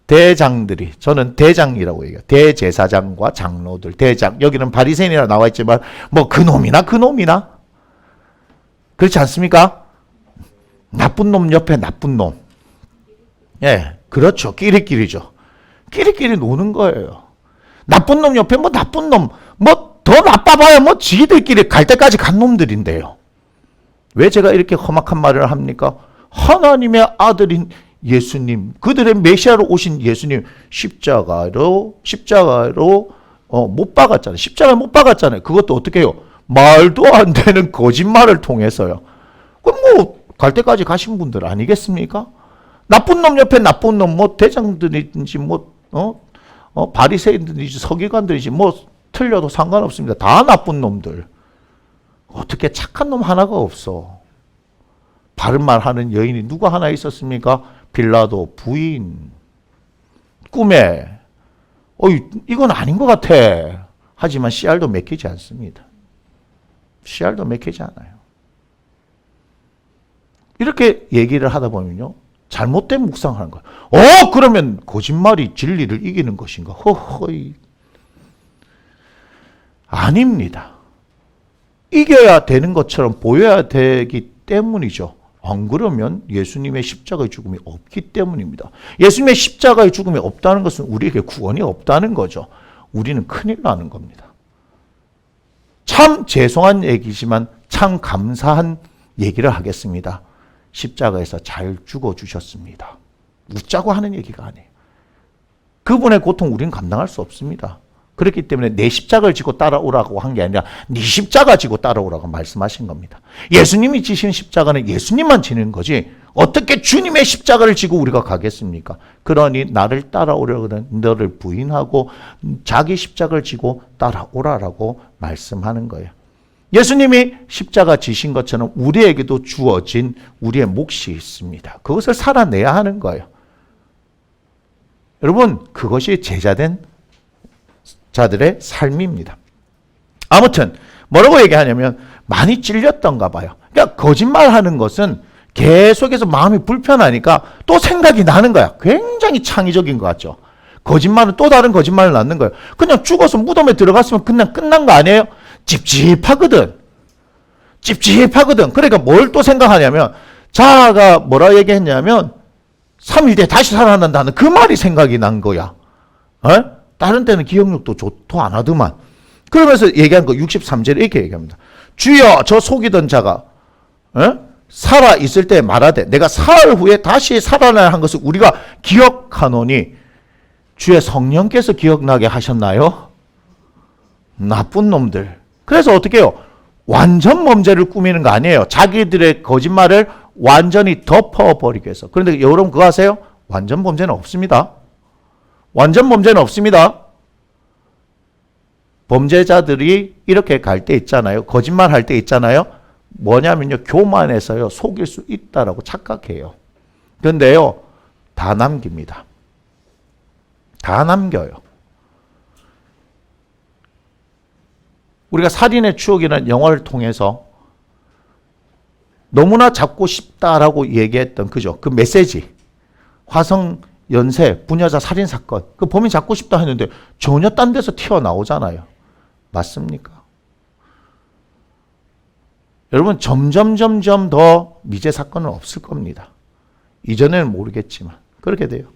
S1: 대장들이, 저는 대장이라고 얘기해요. 대제사장과 장로들, 대장. 여기는 바리새인이라 나와 있지만 뭐 그놈이나 그렇지 않습니까? 나쁜 놈 옆에 나쁜 놈. 예, 그렇죠. 끼리끼리죠. 끼리끼리 노는 거예요. 나쁜 놈 옆에 뭐 나쁜 놈, 뭐 더 나빠봐야 뭐 지들끼리 갈 때까지 간 놈들인데요. 왜 제가 이렇게 험악한 말을 합니까? 하나님의 아들인 예수님, 그들의 메시아로 오신 예수님 십자가로 못 박았잖아요. 십자가에 못 박았잖아요. 그것도 어떻게 해요? 말도 안 되는 거짓말을 통해서요. 그럼 뭐 갈 때까지 가신 분들 아니겠습니까? 나쁜 놈 옆에 나쁜 놈, 뭐 대장들이든지 바리새인들이든지 서기관들이지 뭐 틀려도 상관없습니다. 다 나쁜 놈들. 어떻게 착한 놈 하나가 없어. 바른 말 하는 여인이 누가 하나 있었습니까? 빌라도 부인. 꿈에 이건 아닌 것 같아. 하지만 씨알도 맥히지 않습니다. 씨알도 맥히지 않아요. 이렇게 얘기를 하다 보면요. 잘못된 묵상하는 거예요. 그러면 거짓말이 진리를 이기는 것인가? 허허이. 아닙니다. 이겨야 되는 것처럼 보여야 되기 때문이죠. 안 그러면 예수님의 십자가의 죽음이 없기 때문입니다. 예수님의 십자가의 죽음이 없다는 것은 우리에게 구원이 없다는 거죠. 우리는 큰일 나는 겁니다. 참 죄송한 얘기지만 참 감사한 얘기를 하겠습니다. 십자가에서 잘 죽어주셨습니다. 웃자고 하는 얘기가 아니에요. 그분의 고통 우리는 감당할 수 없습니다. 그렇기 때문에 내 십자가를 지고 따라오라고 한 게 아니라 네 십자가 지고 따라오라고 말씀하신 겁니다. 예수님이 지신 십자가는 예수님만 지는 거지 어떻게 주님의 십자가를 지고 우리가 가겠습니까? 그러니 나를 따라오려는 너를 부인하고 자기 십자가를 지고 따라오라라고 말씀하는 거예요. 예수님이 십자가 지신 것처럼 우리에게도 주어진 우리의 몫이 있습니다. 그것을 살아내야 하는 거예요. 여러분, 그것이 제자된 자들의 삶입니다. 아무튼 뭐라고 얘기하냐면 많이 찔렸던가 봐요. 그러니까 거짓말하는 것은 계속해서 마음이 불편하니까 또 생각이 나는 거야. 굉장히 창의적인 것 같죠. 거짓말은 또 다른 거짓말을 낳는 거예요. 그냥 죽어서 무덤에 들어갔으면 그냥 끝난 거 아니에요? 찝찝하거든. 그러니까 뭘 또 생각하냐면 자아가 뭐라 얘기했냐면 3일 뒤에 다시 살아난다는 그 말이 생각이 난 거야. 다른 때는 기억력도 좋도 안 하더만. 그러면서 얘기한 거 63절에 이렇게 얘기합니다. 주여 저 속이던 자가 살아 있을 때 말하되 내가 사흘 후에 다시 살아나야 한 것을 우리가 기억하노니 주의 성령께서 기억나게 하셨나요? 나쁜 놈들. 그래서 어떻게 해요? 완전 범죄를 꾸미는 거 아니에요. 자기들의 거짓말을 완전히 덮어버리기 위해서. 그런데 여러분 그거 아세요? 완전 범죄는 없습니다. 범죄자들이 이렇게 갈 때 있잖아요. 거짓말 할 때 있잖아요. 뭐냐면요. 교만해서요. 속일 수 있다라고 착각해요. 그런데요. 다 남깁니다. 다 남겨요. 우리가 살인의 추억이라는 영화를 통해서 너무나 잡고 싶다라고 얘기했던 그죠? 그 메시지. 화성 연쇄 부녀자 살인 사건. 그 범인 잡고 싶다 했는데 전혀 딴 데서 튀어나오잖아요. 맞습니까? 여러분 점점 더 미제 사건은 없을 겁니다. 이전에는 모르겠지만 그렇게 돼요.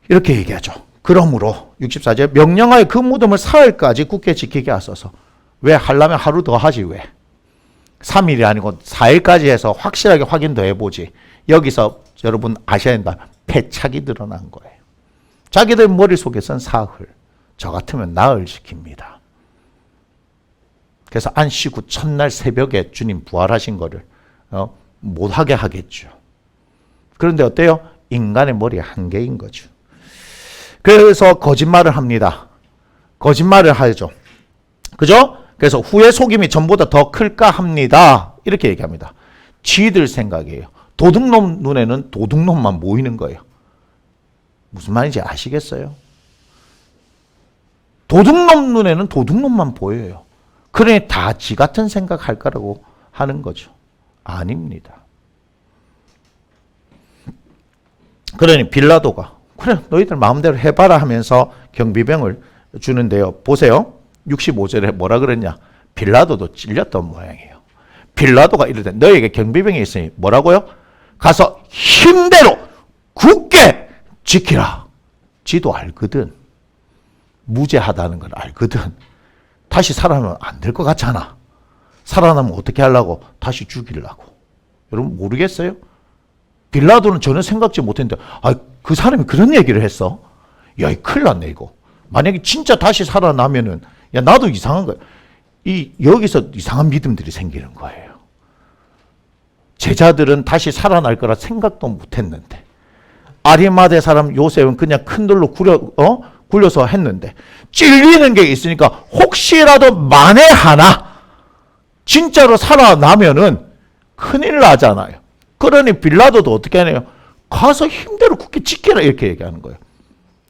S1: 이렇게 얘기하죠. 그러므로 64절 명령하여 그 무덤을 사흘까지 굳게 지키게 하소서. 왜? 하려면 하루 더 하지 왜? 3일이 아니고 4일까지 해서 확실하게 확인 더 해보지. 여기서 여러분 아셔야 된다. 패착이 드러난 거예요. 자기들 머릿속에선 사흘. 저 같으면 나흘 지킵니다. 그래서 안식 후 첫날 새벽에 주님 부활하신 거를 못하게 하겠죠. 그런데 어때요? 인간의 머리에 한계인 거죠. 그래서 거짓말을 합니다. 거짓말을 하죠. 그죠? 그래서 후에 속임이 전보다 더 클까 합니다. 이렇게 얘기합니다. 지들 생각이에요. 도둑놈 눈에는 도둑놈만 보이는 거예요. 무슨 말인지 아시겠어요? 도둑놈 눈에는 도둑놈만 보여요. 그러니 다 지 같은 생각할 거라고 하는 거죠. 아닙니다. 그러니 빌라도가 그래 너희들 마음대로 해봐라 하면서 경비병을 주는데요. 보세요. 65절에 뭐라 그랬냐. 빌라도도 찔렸던 모양이에요. 빌라도가 이르되 너에게 경비병이 있으니 뭐라고요? 가서 힘대로 굳게 지키라. 지도 알거든. 무죄하다는 걸 알거든. 다시 살아나면 안 될 것 같잖아. 살아나면 어떻게 하려고? 다시 죽이려고. 여러분 모르겠어요? 빌라도는 전혀 생각지 못했는데 그 사람이 그런 얘기를 했어. 야, 큰일 났네 이거. 만약에 진짜 다시 살아나면은 야 나도 이상한 거야. 여기서 이상한 믿음들이 생기는 거예요. 제자들은 다시 살아날 거라 생각도 못했는데 아리마대 사람 요셉은 그냥 큰 돌로 굴려서 했는데 찔리는 게 있으니까 혹시라도 만에 하나 진짜로 살아나면은 큰일 나잖아요. 그러니 빌라도도 어떻게 하네요? 가서 힘대로 굳게 지켜라 이렇게 얘기하는 거예요.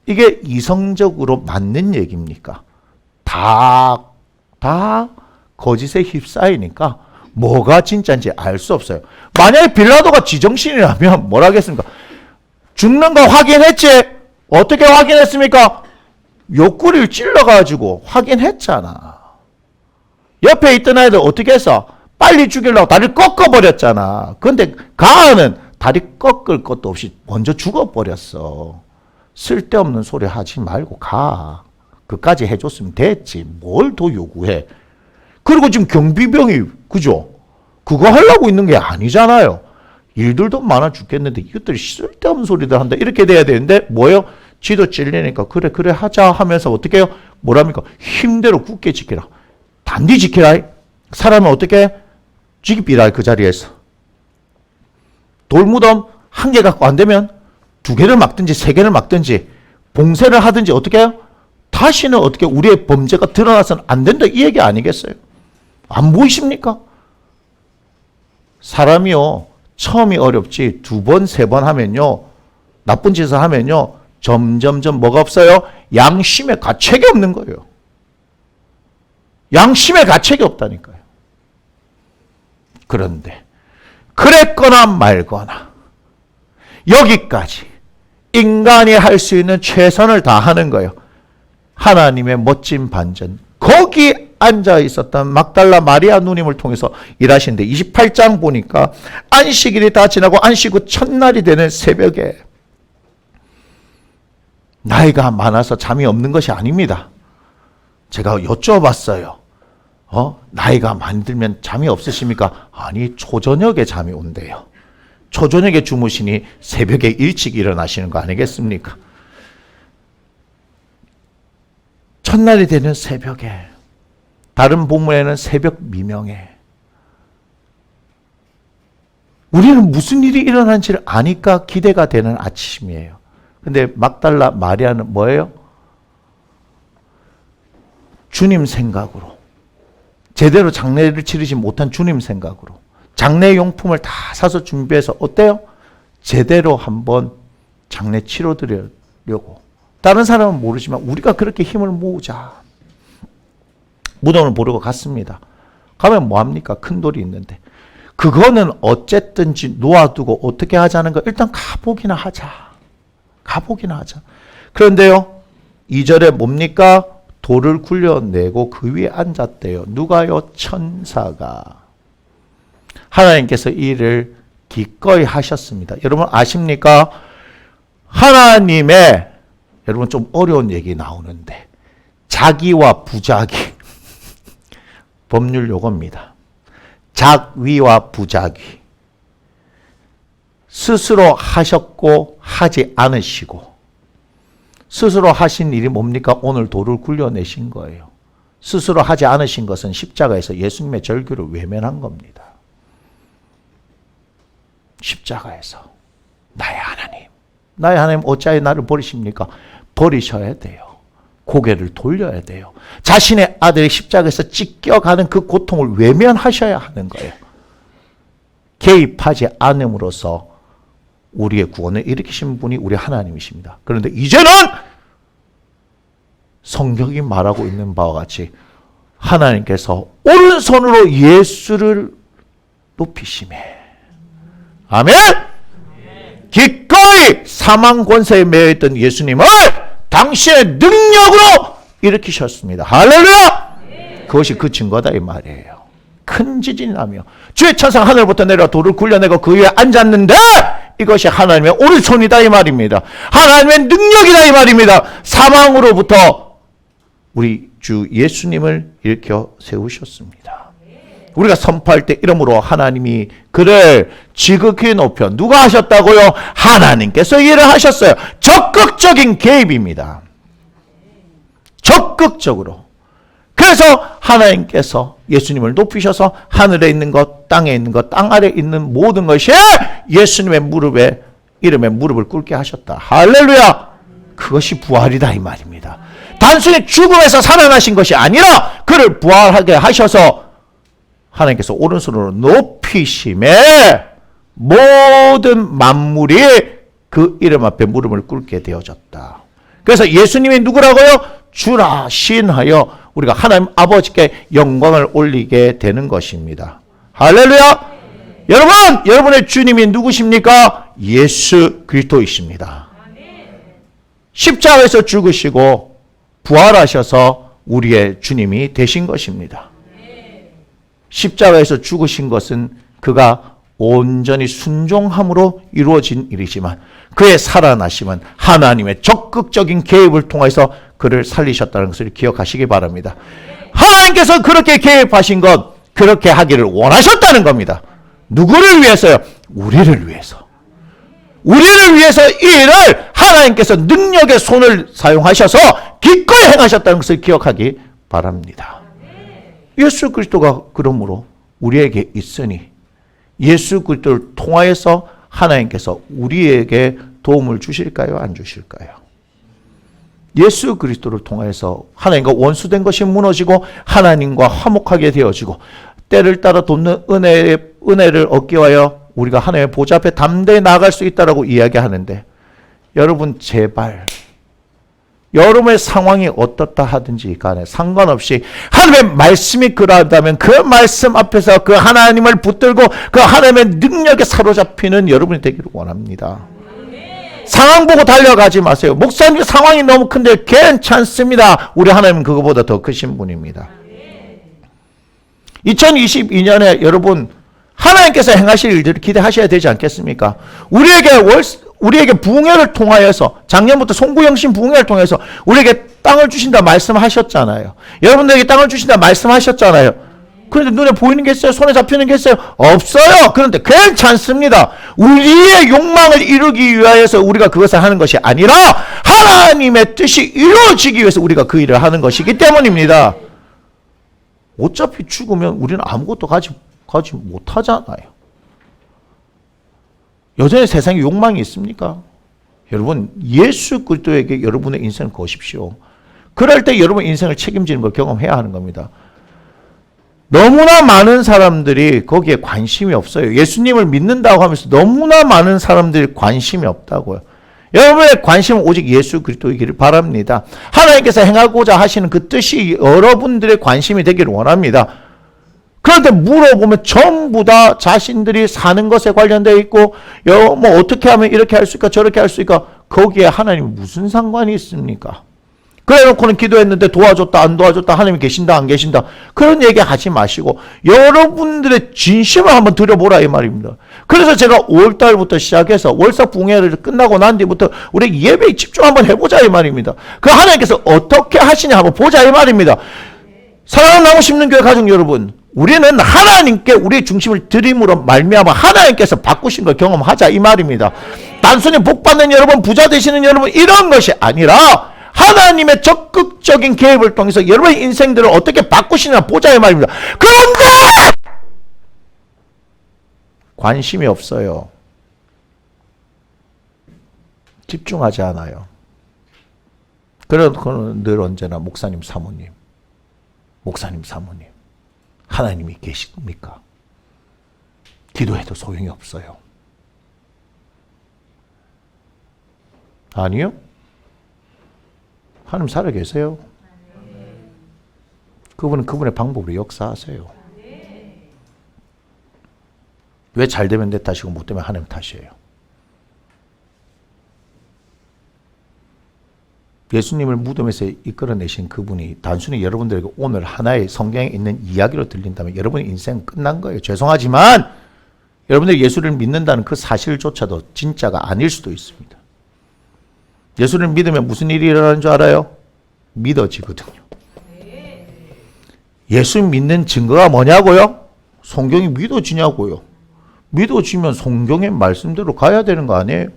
S1: 이게 이성적으로 맞는 얘기입니까? 다 거짓에 휩싸이니까 뭐가 진짜인지 알 수 없어요. 만약에 빌라도가 지정신이라면 뭘 하겠습니까? 죽는 거 확인했지? 어떻게 확인했습니까? 옆구리를 찔러가지고 확인했잖아. 옆에 있던 애들 어떻게 했어? 빨리 죽이려고 다리를 꺾어버렸잖아. 그런데 가은은 다리 꺾을 것도 없이 먼저 죽어버렸어. 쓸데없는 소리 하지 말고 가. 그까지 해줬으면 됐지. 뭘 더 요구해. 그리고 지금 경비병이 그죠? 그거 하려고 있는 게 아니잖아요. 일들도 많아 죽겠는데 이것들이 쓸데없는 소리들 한다. 이렇게 돼야 되는데 뭐예요? 지도 찔리니까 그래 하자 하면서 어떻게 해요? 뭐랍니까? 힘대로 굳게 지키라. 단디 지키라. 사람은 어떻게 죽이비라 그 자리에서. 돌무덤 한 개 갖고 안 되면 두 개를 막든지 세 개를 막든지 봉쇄를 하든지 어떻게 해요? 다시는 어떻게 우리의 범죄가 드러나서는 안 된다 이 얘기 아니겠어요? 안 보이십니까? 사람이요 처음이 어렵지 두 번, 세 번 하면요 나쁜 짓을 하면요 점점점 뭐가 없어요? 양심의 가책이 없는 거예요. 양심의 가책이 없다니까요. 그런데 그랬거나 말거나 여기까지 인간이 할 수 있는 최선을 다하는 거예요. 하나님의 멋진 반전. 거기 앉아 있었던 막달라 마리아 누님을 통해서 일하시는데 28장 보니까 안식일이 다 지나고 안식 후 첫날이 되는 새벽에 나이가 많아서 잠이 없는 것이 아닙니다. 제가 여쭤봤어요. 나이가 많이 들면 잠이 없으십니까? 아니 초저녁에 잠이 온대요. 초저녁에 주무시니 새벽에 일찍 일어나시는 거 아니겠습니까? 첫날이 되는 새벽에 다른 본문에는 새벽 미명에 우리는 무슨 일이 일어난지를 아니까 기대가 되는 아침이에요. 근데 막달라 마리아는 뭐예요? 주님 생각으로 제대로 장례를 치르지 못한 주님 생각으로 장례 용품을 다 사서 준비해서 어때요? 제대로 한번 장례 치러드리려고. 다른 사람은 모르지만 우리가 그렇게 힘을 모으자. 무덤을 보려고 갔습니다. 가면 뭐합니까? 큰 돌이 있는데. 그거는 어쨌든지 놓아두고 어떻게 하자는 거 일단 가보기나 하자. 가보기나 하자. 그런데요. 2절에 뭡니까? 돌을 굴려내고 그 위에 앉았대요. 누가요? 천사가. 하나님께서 이 일을 기꺼이 하셨습니다. 여러분 아십니까? 하나님의 여러분 좀 어려운 얘기 나오는데 자기와 부자기 법률 용어입니다. 작위와 부자기 스스로 하셨고 하지 않으시고 스스로 하신 일이 뭡니까? 오늘 돌을 굴려내신 거예요. 스스로 하지 않으신 것은 십자가에서 예수님의 절규를 외면한 겁니다. 십자가에서 나의 하나님 어찌하여 나를 버리십니까? 버리셔야 돼요. 고개를 돌려야 돼요. 자신의 아들이 십자가에서 찢겨가는 그 고통을 외면하셔야 하는 거예요. 개입하지 않음으로써 우리의 구원을 일으키신 분이 우리 하나님이십니다. 그런데 이제는 성경이 말하고 있는 바와 같이 하나님께서 오른손으로 예수를 높이시매. 아멘! 기꺼이 사망 권세에 매여있던 예수님을 당신의 능력으로 일으키셨습니다. 할렐루야! 그것이 그 증거다 이 말이에요. 큰 지진이 나며 주의 천사가 하늘부터 내려 돌을 굴려내고 그 위에 앉았는데 이것이 하나님의 오른손이다 이 말입니다. 하나님의 능력이다 이 말입니다. 사망으로부터 우리 주 예수님을 일으켜 세우셨습니다. 우리가 선포할 때 이름으로 하나님이 그를 지극히 높여 누가 하셨다고요? 하나님께서 일을 하셨어요. 적극적인 개입입니다. 적극적으로. 그래서 하나님께서 예수님을 높이셔서 하늘에 있는 것, 땅에 있는 것, 땅 아래에 있는 모든 것이 예수님의 이름에 무릎을 꿇게 하셨다. 할렐루야! 그것이 부활이다 이 말입니다. 단순히 죽음에서 살아나신 것이 아니라 그를 부활하게 하셔서 하나님께서 오른손으로 높이심에 모든 만물이 그 이름 앞에 무릎을 꿇게 되어졌다. 그래서 예수님이 누구라고요? 주라 신하여 우리가 하나님 아버지께 영광을 올리게 되는 것입니다. 할렐루야! 여러분의 주님이 누구십니까? 예수 그리스도이십니다. 십자가에서 죽으시고 부활하셔서 우리의 주님이 되신 것입니다. 십자가에서 죽으신 것은 그가 온전히 순종함으로 이루어진 일이지만 그의 살아나심은 하나님의 적극적인 개입을 통해서 그를 살리셨다는 것을 기억하시기 바랍니다. 하나님께서 그렇게 개입하신 것, 그렇게 하기를 원하셨다는 겁니다. 누구를 위해서요? 우리를 위해서. 우리를 위해서 이 일을 하나님께서 능력의 손을 사용하셔서 기꺼이 행하셨다는 것을 기억하기 바랍니다. 예수 그리스도가 그러므로 우리에게 있으니 예수 그리스도를 통하여서 하나님께서 우리에게 도움을 주실까요? 안 주실까요? 예수 그리스도를 통해서 하나님과 원수된 것이 무너지고 하나님과 화목하게 되어지고 때를 따라 돕는 은혜를 얻기 위하여 우리가 하나님의 보좌 앞에 담대히 나아갈 수 있다라고 이야기하는데 여러분 제발 여러분의 상황이 어떻다 하든지 간에 상관없이 하나님의 말씀이 그러하다면 그 말씀 앞에서 그 하나님을 붙들고 그 하나님의 능력에 사로잡히는 여러분이 되기를 원합니다. 상황 보고 달려가지 마세요. 목사님 상황이 너무 큰데 괜찮습니다. 우리 하나님은 그거보다 더 크신 분입니다. 2022년에 여러분 하나님께서 행하실 일들을 기대하셔야 되지 않겠습니까? 우리에게 부흥회를 통하여서 작년부터 송구영신 부흥회를 통해서 우리에게 땅을 주신다 말씀하셨잖아요. 여러분들에게 땅을 주신다 말씀하셨잖아요. 그런데 눈에 보이는 게 있어요? 손에 잡히는 게 있어요? 없어요. 그런데 괜찮습니다. 우리의 욕망을 이루기 위하여서 우리가 그것을 하는 것이 아니라 하나님의 뜻이 이루어지기 위해서 우리가 그 일을 하는 것이기 때문입니다. 어차피 죽으면 우리는 아무것도 가지 못하잖아요. 여전히 세상에 욕망이 있습니까? 여러분 예수 그리스도에게 여러분의 인생을 거십시오. 그럴 때 여러분 인생을 책임지는 걸 경험해야 하는 겁니다. 너무나 많은 사람들이 거기에 관심이 없어요. 예수님을 믿는다고 하면서 너무나 많은 사람들이 관심이 없다고요. 여러분의 관심은 오직 예수 그리스도이기를 바랍니다. 하나님께서 행하고자 하시는 그 뜻이 여러분들의 관심이 되기를 원합니다. 그런데 물어보면 전부 다 자신들이 사는 것에 관련되어 있고 뭐 어떻게 하면 이렇게 할 수 있을까 저렇게 할 수 있을까 거기에 하나님이 무슨 상관이 있습니까? 그래놓고는 기도했는데 도와줬다 안 도와줬다 하나님이 계신다 안 계신다 그런 얘기 하지 마시고 여러분들의 진심을 한번 들여보라 이 말입니다. 그래서 제가 5월달부터 시작해서 월삭 부흥회를 끝나고 난 뒤부터 우리 예배에 집중 한번 해보자 이 말입니다. 그 하나님께서 어떻게 하시냐 한번 보자 이 말입니다. 사랑하는 나무 심는 교회 가족 여러분, 우리는 하나님께 우리의 중심을 드림으로 말미암아 하나님께서 바꾸신 걸 경험하자 이 말입니다. 단순히 복 받는 여러분, 부자 되시는 여러분 이런 것이 아니라 하나님의 적극적인 개입을 통해서 여러분의 인생들을 어떻게 바꾸시나 보자 이 말입니다. 그런데 관심이 없어요. 집중하지 않아요. 그래서 늘 언제나 목사님 사모님 하나님이 계십니까? 기도해도 소용이 없어요. 아니요. 하나님 살아계세요. 그분은 그분의 방법으로 역사하세요. 왜 잘 되면 내 탓이고 못 되면 하나님 탓이에요. 예수님을 무덤에서 이끌어내신 그분이 단순히 여러분들에게 오늘 하나의 성경에 있는 이야기로 들린다면 여러분의 인생은 끝난 거예요. 죄송하지만 여러분들이 예수를 믿는다는 그 사실조차도 진짜가 아닐 수도 있습니다. 예수를 믿으면 무슨 일이 일어나는 줄 알아요? 믿어지거든요. 예수 믿는 증거가 뭐냐고요? 성경이 믿어지냐고요. 믿어지면 성경의 말씀대로 가야 되는 거 아니에요?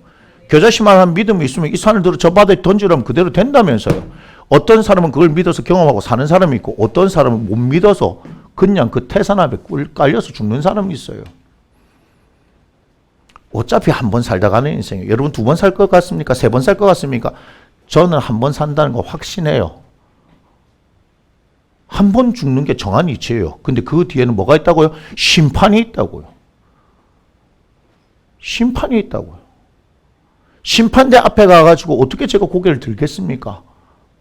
S1: 겨자씨만한 믿음이 있으면 이 산을 들어 저 바다에 던지라면 그대로 된다면서요. 어떤 사람은 그걸 믿어서 경험하고 사는 사람이 있고 어떤 사람은 못 믿어서 그냥 그 태산압에 깔려서 죽는 사람이 있어요. 어차피 한 번 살다 가는 인생이에요. 여러분 2번 살 것 같습니까? 3번 살 것 같습니까? 저는 한 번 산다는 거 확신해요. 한 번 죽는 게 정한 이치예요. 근데 그 뒤에는 뭐가 있다고요? 심판이 있다고요. 심판이 있다고요. 심판대 앞에 가가지고 어떻게 제가 고개를 들겠습니까?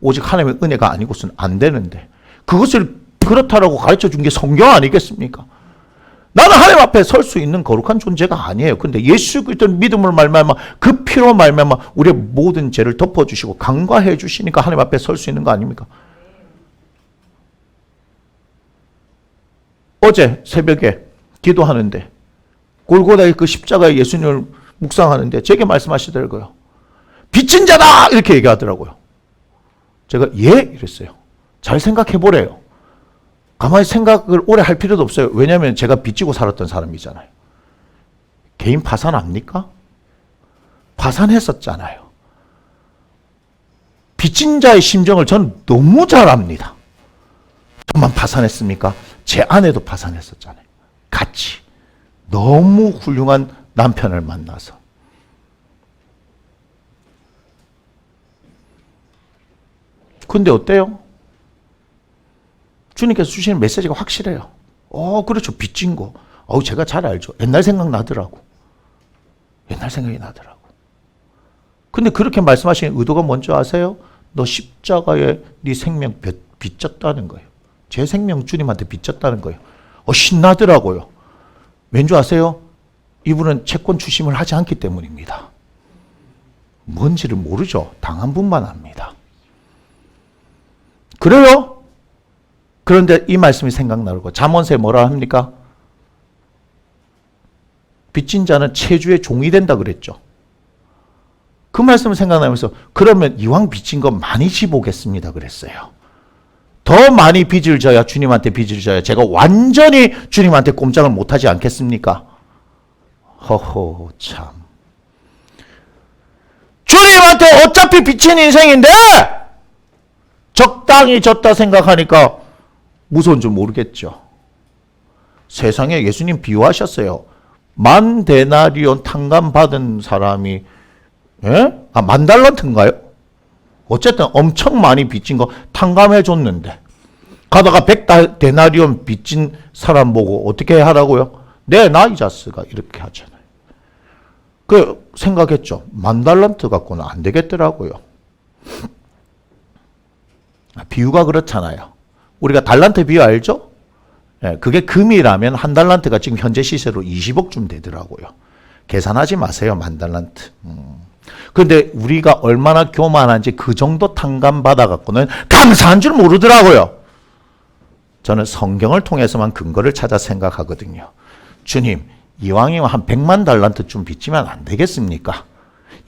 S1: 오직 하나님의 은혜가 아니고서는 안 되는데 그것을 그렇다라고 가르쳐 준 게 성경 아니겠습니까? 나는 하나님 앞에 설 수 있는 거룩한 존재가 아니에요. 근데 예수 그리스도 믿음을 말미암아 그 피로 말미암아 우리의 모든 죄를 덮어주시고 간과해 주시니까 하나님 앞에 설 수 있는 거 아닙니까? 어제 새벽에 기도하는데 골고다의 그 십자가의 예수님을 묵상하는데 제게 말씀하시더라고요. 빚진 자다! 이렇게 얘기하더라고요. 제가 예? 이랬어요. 잘 생각해 보래요. 가만히 생각을 오래 할 필요도 없어요. 왜냐하면 제가 빚지고 살았던 사람이잖아요. 개인 파산합니까? 파산했었잖아요. 빚진 자의 심정을 저는 너무 잘 압니다. 저만 파산했습니까? 제 아내도 파산했었잖아요. 같이. 너무 훌륭한 남편을 만나서. 근데 어때요? 주님께서 주시는 메시지가 확실해요. 그렇죠. 빚진 거. 제가 잘 알죠. 옛날 생각 나더라고. 옛날 생각이 나더라고. 근데 그렇게 말씀하시는 의도가 뭔지 아세요? 너 십자가에 네 생명 빚졌다는 거예요. 제 생명 주님한테 빚졌다는 거예요. 신나더라고요. 왠지 아세요? 이분은 채권 추심을 하지 않기 때문입니다. 뭔지를 모르죠. 당한 분만 압니다. 그래요? 그런데 이 말씀이 생각나고 잠언서에 뭐라 합니까? 빚진 자는 체주의 종이 된다 그랬죠. 그 말씀을 생각나면서 그러면 이왕 빚진 거 많이 지보겠습니다 그랬어요. 더 많이 빚을 져야 주님한테 빚을 져야 제가 완전히 주님한테 꼼짝을 못하지 않겠습니까? 허허 참. 주님한테 어차피 빚진 인생인데 적당히 졌다 생각하니까 무서운 줄 모르겠죠. 세상에 예수님 비유하셨어요. 10,000데나리온 탕감 받은 사람이 10,000달란트인가요? 어쨌든 엄청 많이 빚진 거 탕감해 줬는데 가다가 100데나리온 빚진 사람 보고 어떻게 하라고요? 내 나이 자스가 이렇게 하잖아요. 그 생각했죠. 10,000달란트 갖고는 안 되겠더라고요. 비유가 그렇잖아요. 우리가 달란트 비유 알죠? 그게 금이라면 한 달란트가 지금 현재 시세로 20억쯤 되더라고요. 계산하지 마세요. 10,000달란트. 그런데 우리가 얼마나 교만한지 그 정도 탕감 받아갖고는 감사한 줄 모르더라고요. 저는 성경을 통해서만 근거를 찾아 생각하거든요. 주님, 이왕이면 한 100,000달란트쯤 빚지면 안 되겠습니까?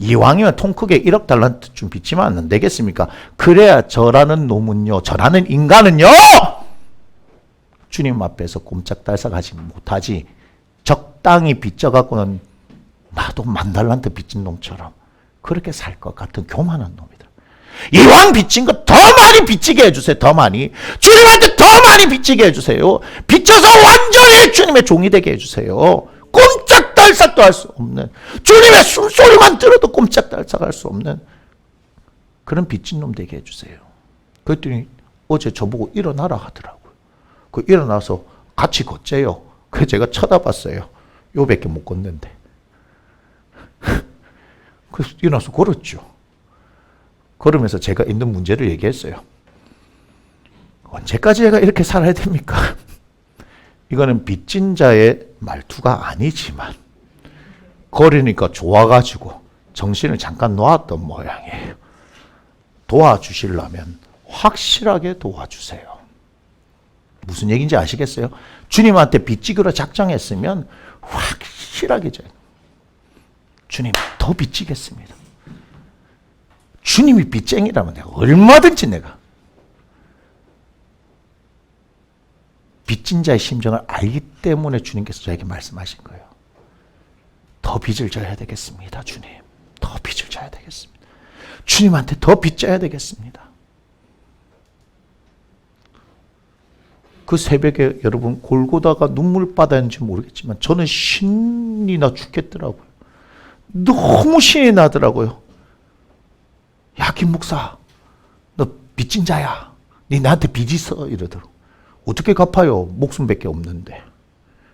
S1: 이왕이면 통 크게 1억 달란트쯤 빚지면 안 되겠습니까? 그래야 저라는 놈은요, 저라는 인간은요, 주님 앞에서 꼼짝달싹하지 못하지. 적당히 빚져갖고는 나도 10,000달란트 빚진 놈처럼 그렇게 살 것 같은 교만한 놈이다. 이왕 빚진 거 더 많이 빚지게 해주세요. 더 많이. 주님한테 더 많이 빚지게 해주세요. 빚져서 완전히 주님의 종이 되게 해주세요. 꼼짝달싹도 할 수 없는, 주님의 숨소리만 들어도 꼼짝달싹 할 수 없는 그런 빚진 놈 되게 해주세요. 그랬더니 어제 저보고 일어나라 하더라고요. 그 일어나서 같이 걷재요. 그래서 제가 쳐다봤어요. 요밖에 못 걷는데. 그래서 일어나서 걸었죠. 걸으면서 제가 있는 문제를 얘기했어요. 언제까지 제가 이렇게 살아야 됩니까? 이거는 빚진 자의 말투가 아니지만 걸으니까 좋아가지고 정신을 잠깐 놓았던 모양이에요. 도와주시려면 확실하게 도와주세요. 무슨 얘기인지 아시겠어요? 주님한테 빚지기로 작정했으면 확실하게 주님 더 빚지겠습니다. 주님이 빚쟁이라면 내가 얼마든지 내가 빚진 자의 심정을 알기 때문에 주님께서 저에게 말씀하신 거예요. 더 빚을 져야 되겠습니다. 주님. 더 빚을 져야 되겠습니다. 주님한테 더 빚져야 되겠습니다. 그 새벽에 여러분 골고다가 눈물바다인지 모르겠지만 저는 신이 나 죽겠더라고요. 너무 신이 나더라고요. 야, 김 목사, 너 빚진 자야. 네 나한테 빚 있어. 이러더라고. 어떻게 갚아요? 목숨밖에 없는데.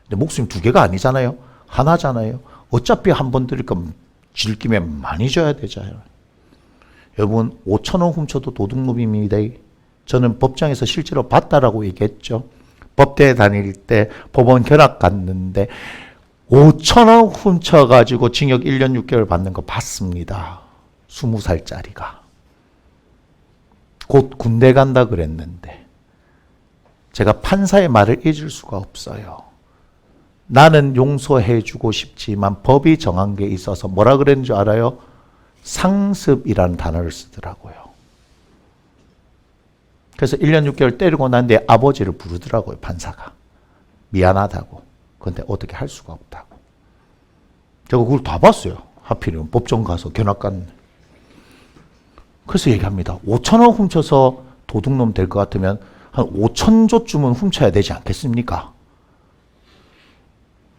S1: 근데 목숨이 2개가 아니잖아요. 하나잖아요. 어차피 한 번 드릴 거면 질김에 많이 줘야 되잖아요. 여러분 5,000원 훔쳐도 도둑놈입니다. 저는 법정에서 실제로 봤다라고 얘기했죠. 법대에 다닐 때 법원 견학 갔는데 5,000원 훔쳐가지고 징역 1년 6개월 받는 거 봤습니다. 20살짜리가. 곧 군대 간다 그랬는데 제가 판사의 말을 잊을 수가 없어요. 나는 용서해주고 싶지만 법이 정한 게 있어서 뭐라 그랬는 줄 알아요? 상습이라는 단어를 쓰더라고요. 그래서 1년 6개월 때리고 난 뒤에 아버지를 부르더라고요, 판사가. 미안하다고. 그런데 어떻게 할 수가 없다고. 제가 그걸 다 봤어요. 하필이면 법정 가서 견학 갔네. 그래서 얘기합니다. 5,000원 훔쳐서 도둑놈 될 것 같으면 한 5,000조쯤은 훔쳐야 되지 않겠습니까?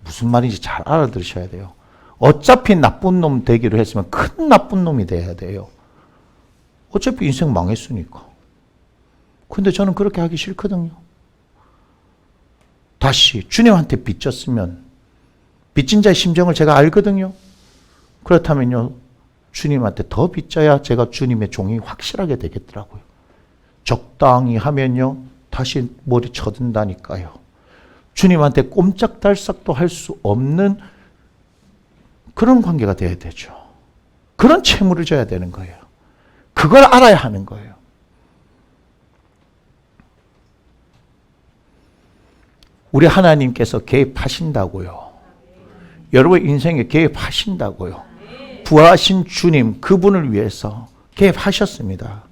S1: 무슨 말인지 잘 알아들으셔야 돼요. 어차피 나쁜 놈 되기로 했으면 큰 나쁜 놈이 돼야 돼요. 어차피 인생 망했으니까. 근데 저는 그렇게 하기 싫거든요. 다시 주님한테 빚졌으면 빚진 자의 심정을 제가 알거든요. 그렇다면요, 주님한테 더 빚져야 제가 주님의 종이 확실하게 되겠더라고요. 적당히 하면요, 다시 머리 쳐든다니까요. 주님한테 꼼짝달싹도 할 수 없는 그런 관계가 돼야 되죠. 그런 채무를 져야 되는 거예요. 그걸 알아야 하는 거예요. 우리 하나님께서 개입하신다고요. 여러분 인생에 개입하신다고요. 부활하신 주님, 그분을 위해서 개입하셨습니다.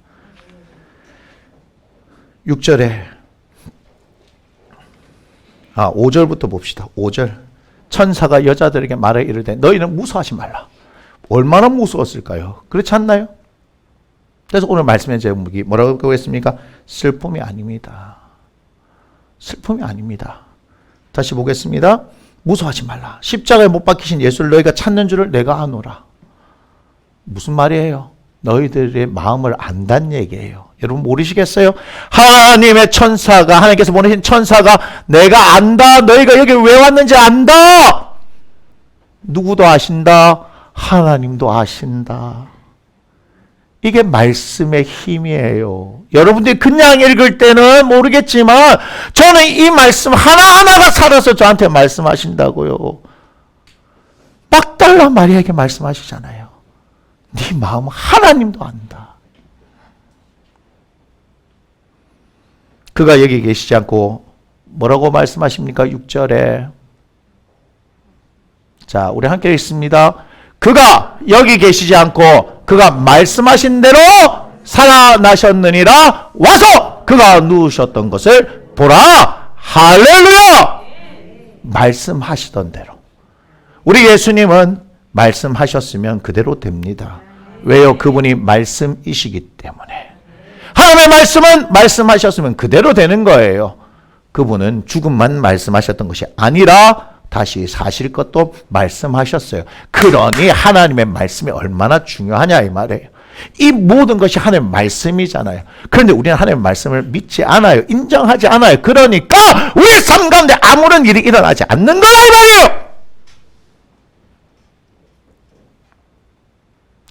S1: 6절에 5절부터 봅시다. 5절. 천사가 여자들에게 말해 이르되 너희는 무서워하지 말라. 얼마나 무서웠을까요? 그렇지 않나요? 그래서 오늘 말씀의 제목이 뭐라고 했습니까? 슬픔이 아닙니다. 슬픔이 아닙니다. 다시 보겠습니다. 무서워하지 말라. 십자가에 못 박히신 예수를 너희가 찾는 줄을 내가 아노라. 무슨 말이에요? 너희들의 마음을 안다는 얘기예요. 여러분 모르시겠어요? 하나님의 천사가, 하나님께서 보내신 천사가 내가 안다. 너희가 여기 왜 왔는지 안다. 누구도 아신다. 하나님도 아신다. 이게 말씀의 힘이에요. 여러분들이 그냥 읽을 때는 모르겠지만 저는 이 말씀 하나하나가 살아서 저한테 말씀하신다고요. 막달라 마리아에게 말씀하시잖아요. 네 마음 하나님도 안다. 그가 여기 계시지 않고 뭐라고 말씀하십니까? 6절에. 자, 우리 함께 읽습니다. 그가 여기 계시지 않고 그가 말씀하신 대로 살아나셨느니라. 와서 그가 누우셨던 것을 보라. 할렐루야. 말씀하시던 대로. 우리 예수님은 말씀하셨으면 그대로 됩니다. 왜요? 그분이 말씀이시기 때문에. 하나님의 말씀은 말씀하셨으면 그대로 되는 거예요. 그분은 죽음만 말씀하셨던 것이 아니라 다시 사실 것도 말씀하셨어요. 그러니 하나님의 말씀이 얼마나 중요하냐 이 말이에요. 이 모든 것이 하나님의 말씀이잖아요. 그런데 우리는 하나님의 말씀을 믿지 않아요. 인정하지 않아요. 그러니까 우리 삶 가운데 아무런 일이 일어나지 않는 거라 이 말이에요.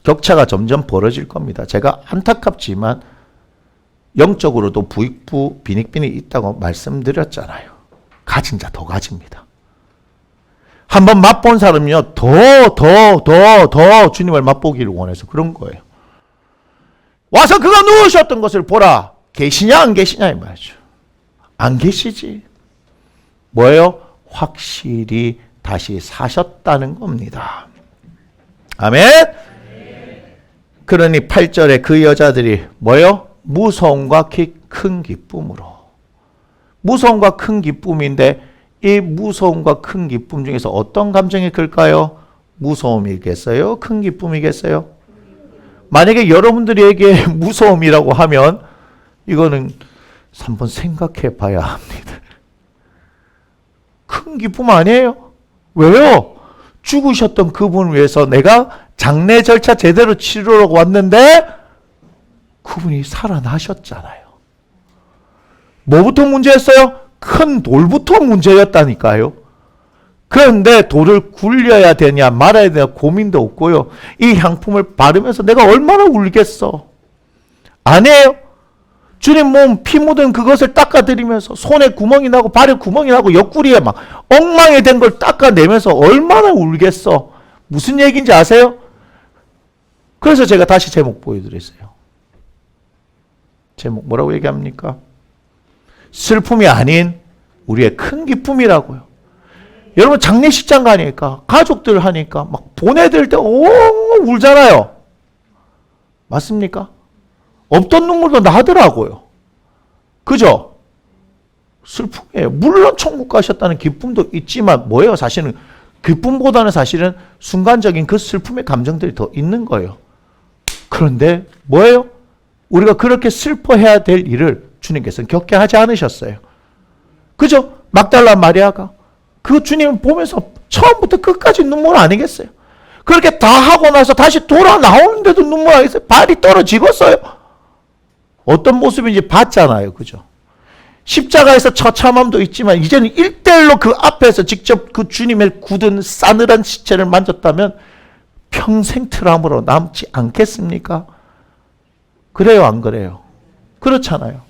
S1: 격차가 점점 벌어질 겁니다. 제가 안타깝지만 영적으로도 부익부 빈익빈이 있다고 말씀드렸잖아요. 가진 자 더 가집니다. 한번 맛본 사람은요, 더 주님을 맛보기를 원해서 그런 거예요. 와서 그가 누우셨던 것을 보라. 계시냐 안 계시냐 이 말이죠. 안 계시지. 뭐예요? 확실히 다시 사셨다는 겁니다. 아멘. 그러니 8절에 그 여자들이 뭐예요? 무서움과 큰 기쁨으로. 무서움과 큰 기쁨인데 이 무서움과 큰 기쁨 중에서 어떤 감정이 클까요? 무서움이겠어요? 큰 기쁨이겠어요? 만약에 여러분들에게 무서움이라고 하면 이거는 한번 생각해 봐야 합니다. 큰 기쁨 아니에요? 왜요? 죽으셨던 그분을 위해서 내가 장례 절차 제대로 치르려고 왔는데 그분이 살아나셨잖아요. 뭐부터 문제였어요? 큰 돌부터 문제였다니까요. 그런데 돌을 굴려야 되냐 말아야 되냐 고민도 없고요. 이 향품을 바르면서 내가 얼마나 울겠어. 아니에요. 주님 몸 피 묻은 그것을 닦아드리면서 손에 구멍이 나고 발에 구멍이 나고 옆구리에 막 엉망이 된 걸 닦아내면서 얼마나 울겠어. 무슨 얘기인지 아세요? 그래서 제가 다시 제목 보여드렸어요. 제목 뭐라고 얘기합니까? 슬픔이 아닌 우리의 큰 기쁨이라고요. 여러분 장례식장 가니까 가족들 하니까 막 보내드릴 때 울잖아요. 맞습니까? 없던 눈물도 나더라고요. 그죠? 슬픔이에요. 물론 천국 가셨다는 기쁨도 있지만 뭐예요? 사실은 기쁨보다는 사실은 순간적인 그 슬픔의 감정들이 더 있는 거예요. 그런데 뭐예요? 우리가 그렇게 슬퍼해야 될 일을 주님께서는 겪게 하지 않으셨어요. 그죠? 막달라 마리아가 그 주님을 보면서 처음부터 끝까지 눈물 아니겠어요? 그렇게 다 하고 나서 다시 돌아 나오는데도 눈물 아니겠어요? 발이 떨어지겠어요? 어떤 모습인지 봤잖아요. 그죠? 십자가에서 처참함도 있지만 이제는 1대1로 그 앞에서 직접 그 주님의 굳은 싸늘한 시체를 만졌다면 평생 트라우마로 남지 않겠습니까? 그래요, 안 그래요? 그렇잖아요.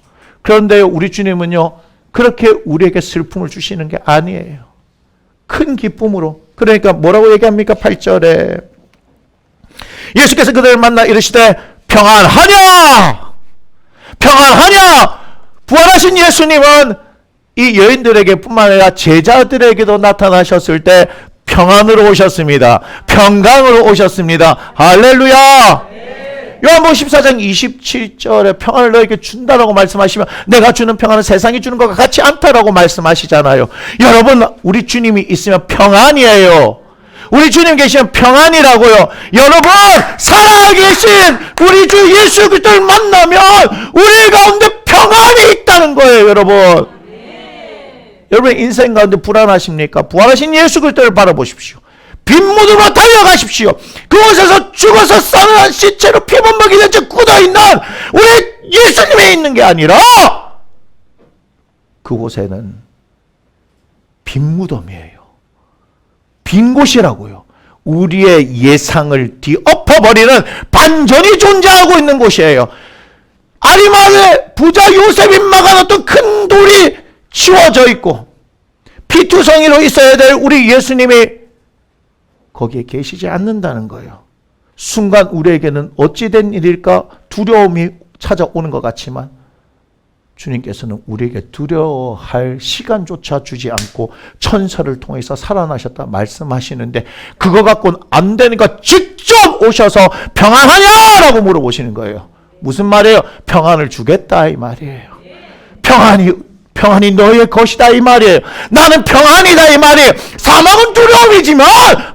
S1: 그런데 우리 주님은요, 그렇게 우리에게 슬픔을 주시는 게 아니에요. 큰 기쁨으로. 그러니까 뭐라고 얘기합니까? 8절에 예수께서 그들을 만나 이르시되 평안하냐! 평안하냐! 부활하신 예수님은 이 여인들에게 뿐만 아니라 제자들에게도 나타나셨을 때 평안으로 오셨습니다. 평강으로 오셨습니다. 할렐루야! 요한복음 14장 27절에 평안을 너에게 준다라고 말씀하시면 내가 주는 평안은 세상이 주는 것과 같지 않다라고 말씀하시잖아요. 여러분 우리 주님이 있으면 평안이에요. 우리 주님 계시면 평안이라고요. 여러분 살아계신 우리 주 예수 그리스도를 만나면 우리 가운데 평안이 있다는 거예요. 여러분 여러분 인생 가운데 불안하십니까? 부활하신 예수 그리스도를 바라보십시오. 빈무드로 달려가십시오. 그곳에서 죽어서 싸늘한 시체로 피범벅이 된 채 굳어있는 우리 예수님에 있는 게 아니라 그곳에는 빈 무덤이에요. 빈 곳이라고요. 우리의 예상을 뒤엎어버리는 반전이 존재하고 있는 곳이에요. 아리마의 부자 요셉이 막아놨던 큰 돌이 치워져 있고 피투성이로 있어야 될 우리 예수님이 거기에 계시지 않는다는 거예요. 순간 우리에게는 어찌된 일일까 두려움이 찾아오는 것 같지만 주님께서는 우리에게 두려워할 시간조차 주지 않고 천사를 통해서 살아나셨다 말씀하시는데 그거 갖고는 안 되니까 직접 오셔서 평안하냐라고 물어보시는 거예요. 무슨 말이에요? 평안을 주겠다 이 말이에요. 평안이 너의 것이다 이 말이에요. 나는 평안이다 이 말이에요. 사망은 두려움이지만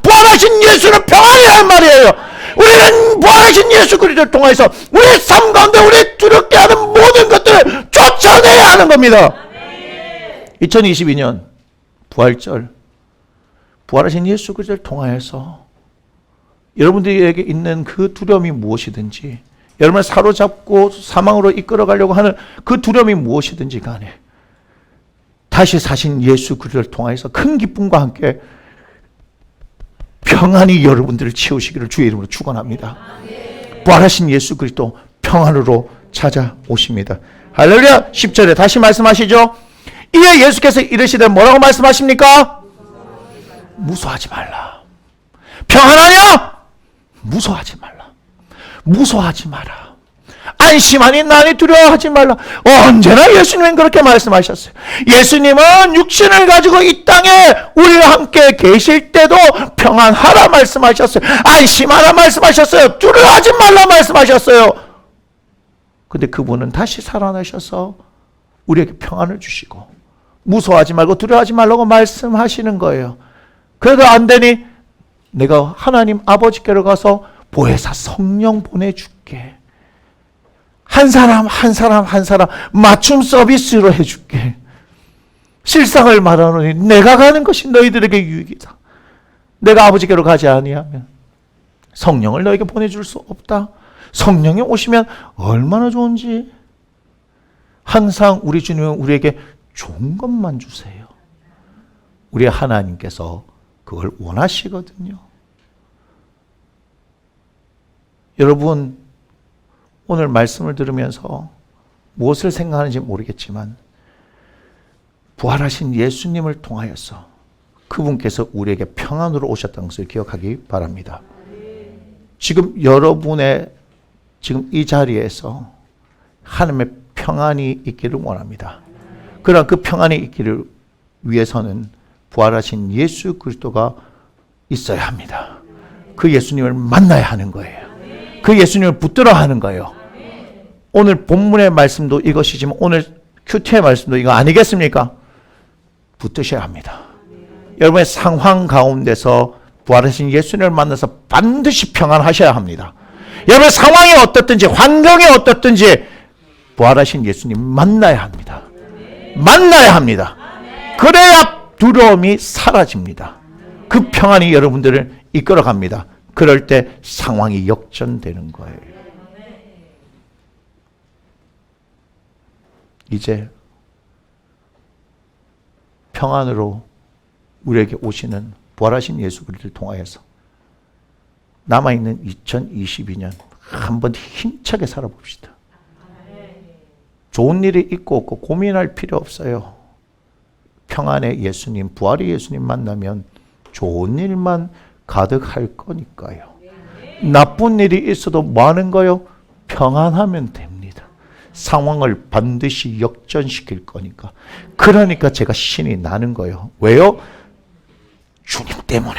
S1: 부활하신 예수는 평안이다 이 말이에요. 우리는 부활하신 예수 그리스도를 통해서 우리의 삶 가운데 우리 두렵게 하는 모든 것들을 쫓아내야 하는 겁니다. 2022년 부활절, 부활하신 예수 그리스도를 통하여서 여러분들에게 있는 그 두려움이 무엇이든지, 여러분을 사로잡고 사망으로 이끌어가려고 하는 그 두려움이 무엇이든지 간에 다시 사신 예수 그리스도를 통하여서 큰 기쁨과 함께 평안이 여러분들을 채우시기를 주의 이름으로 축원합니다. 부활하신 예수 그리스도 평안으로 찾아오십니다. 할렐루야. 10절에 다시 말씀하시죠. 이에 예수께서 이르시되 뭐라고 말씀하십니까? 무서워하지 말라. 평안하냐? 무서워하지 말라. 무서워하지 마라. 안심하니 나니 두려워하지 말라. 언제나 예수님은 그렇게 말씀하셨어요. 예수님은 육신을 가지고 이 땅에 우리와 함께 계실 때도 평안하라 말씀하셨어요. 안심하라 말씀하셨어요. 두려워하지 말라 말씀하셨어요. 근데 그분은 다시 살아나셔서 우리에게 평안을 주시고 무서워하지 말고 두려워하지 말라고 말씀하시는 거예요. 그래도 안 되니 내가 하나님 아버지께로 가서 보혜사 성령 보내줄게. 한 사람 한 사람 한 사람 맞춤 서비스로 해줄게. 실상을 말하노니 내가 가는 것이 너희들에게 유익이다. 내가 아버지께로 가지 아니하면 성령을 너에게 보내줄 수 없다. 성령이 오시면 얼마나 좋은지. 항상 우리 주님은 우리에게 좋은 것만 주세요. 우리 하나님께서 그걸 원하시거든요. 여러분, 오늘 말씀을 들으면서 무엇을 생각하는지 모르겠지만 부활하신 예수님을 통하여서 그분께서 우리에게 평안으로 오셨다는 것을 기억하기 바랍니다. 지금 여러분의 지금 이 자리에서 하나님의 평안이 있기를 원합니다. 그러나 그 평안이 있기를 위해서는 부활하신 예수 그리스도가 있어야 합니다. 그 예수님을 만나야 하는 거예요. 그 예수님을 붙들어 하는 거예요. 오늘 본문의 말씀도 이것이지만 오늘 큐티의 말씀도 이거 아니겠습니까? 붙드셔야 합니다. 여러분의 상황 가운데서 부활하신 예수님을 만나서 반드시 평안하셔야 합니다. 여러분의 상황이 어떻든지 환경이 어떻든지 부활하신 예수님 만나야 합니다. 만나야 합니다. 그래야 두려움이 사라집니다. 그 평안이 여러분들을 이끌어갑니다. 그럴 때 상황이 역전되는 거예요. 이제 평안으로 우리에게 오시는 부활하신 예수 그리스도를 통하여서 남아있는 2022년 한번 힘차게 살아봅시다. 좋은 일이 있고 없고 고민할 필요 없어요. 평안의 예수님, 부활의 예수님 만나면 좋은 일만 가득할 거니까요. 나쁜 일이 있어도 뭐 하는 거요? 평안하면 됩니다. 상황을 반드시 역전시킬 거니까. 그러니까 제가 신이 나는 거예요. 왜요? 주님 때문에.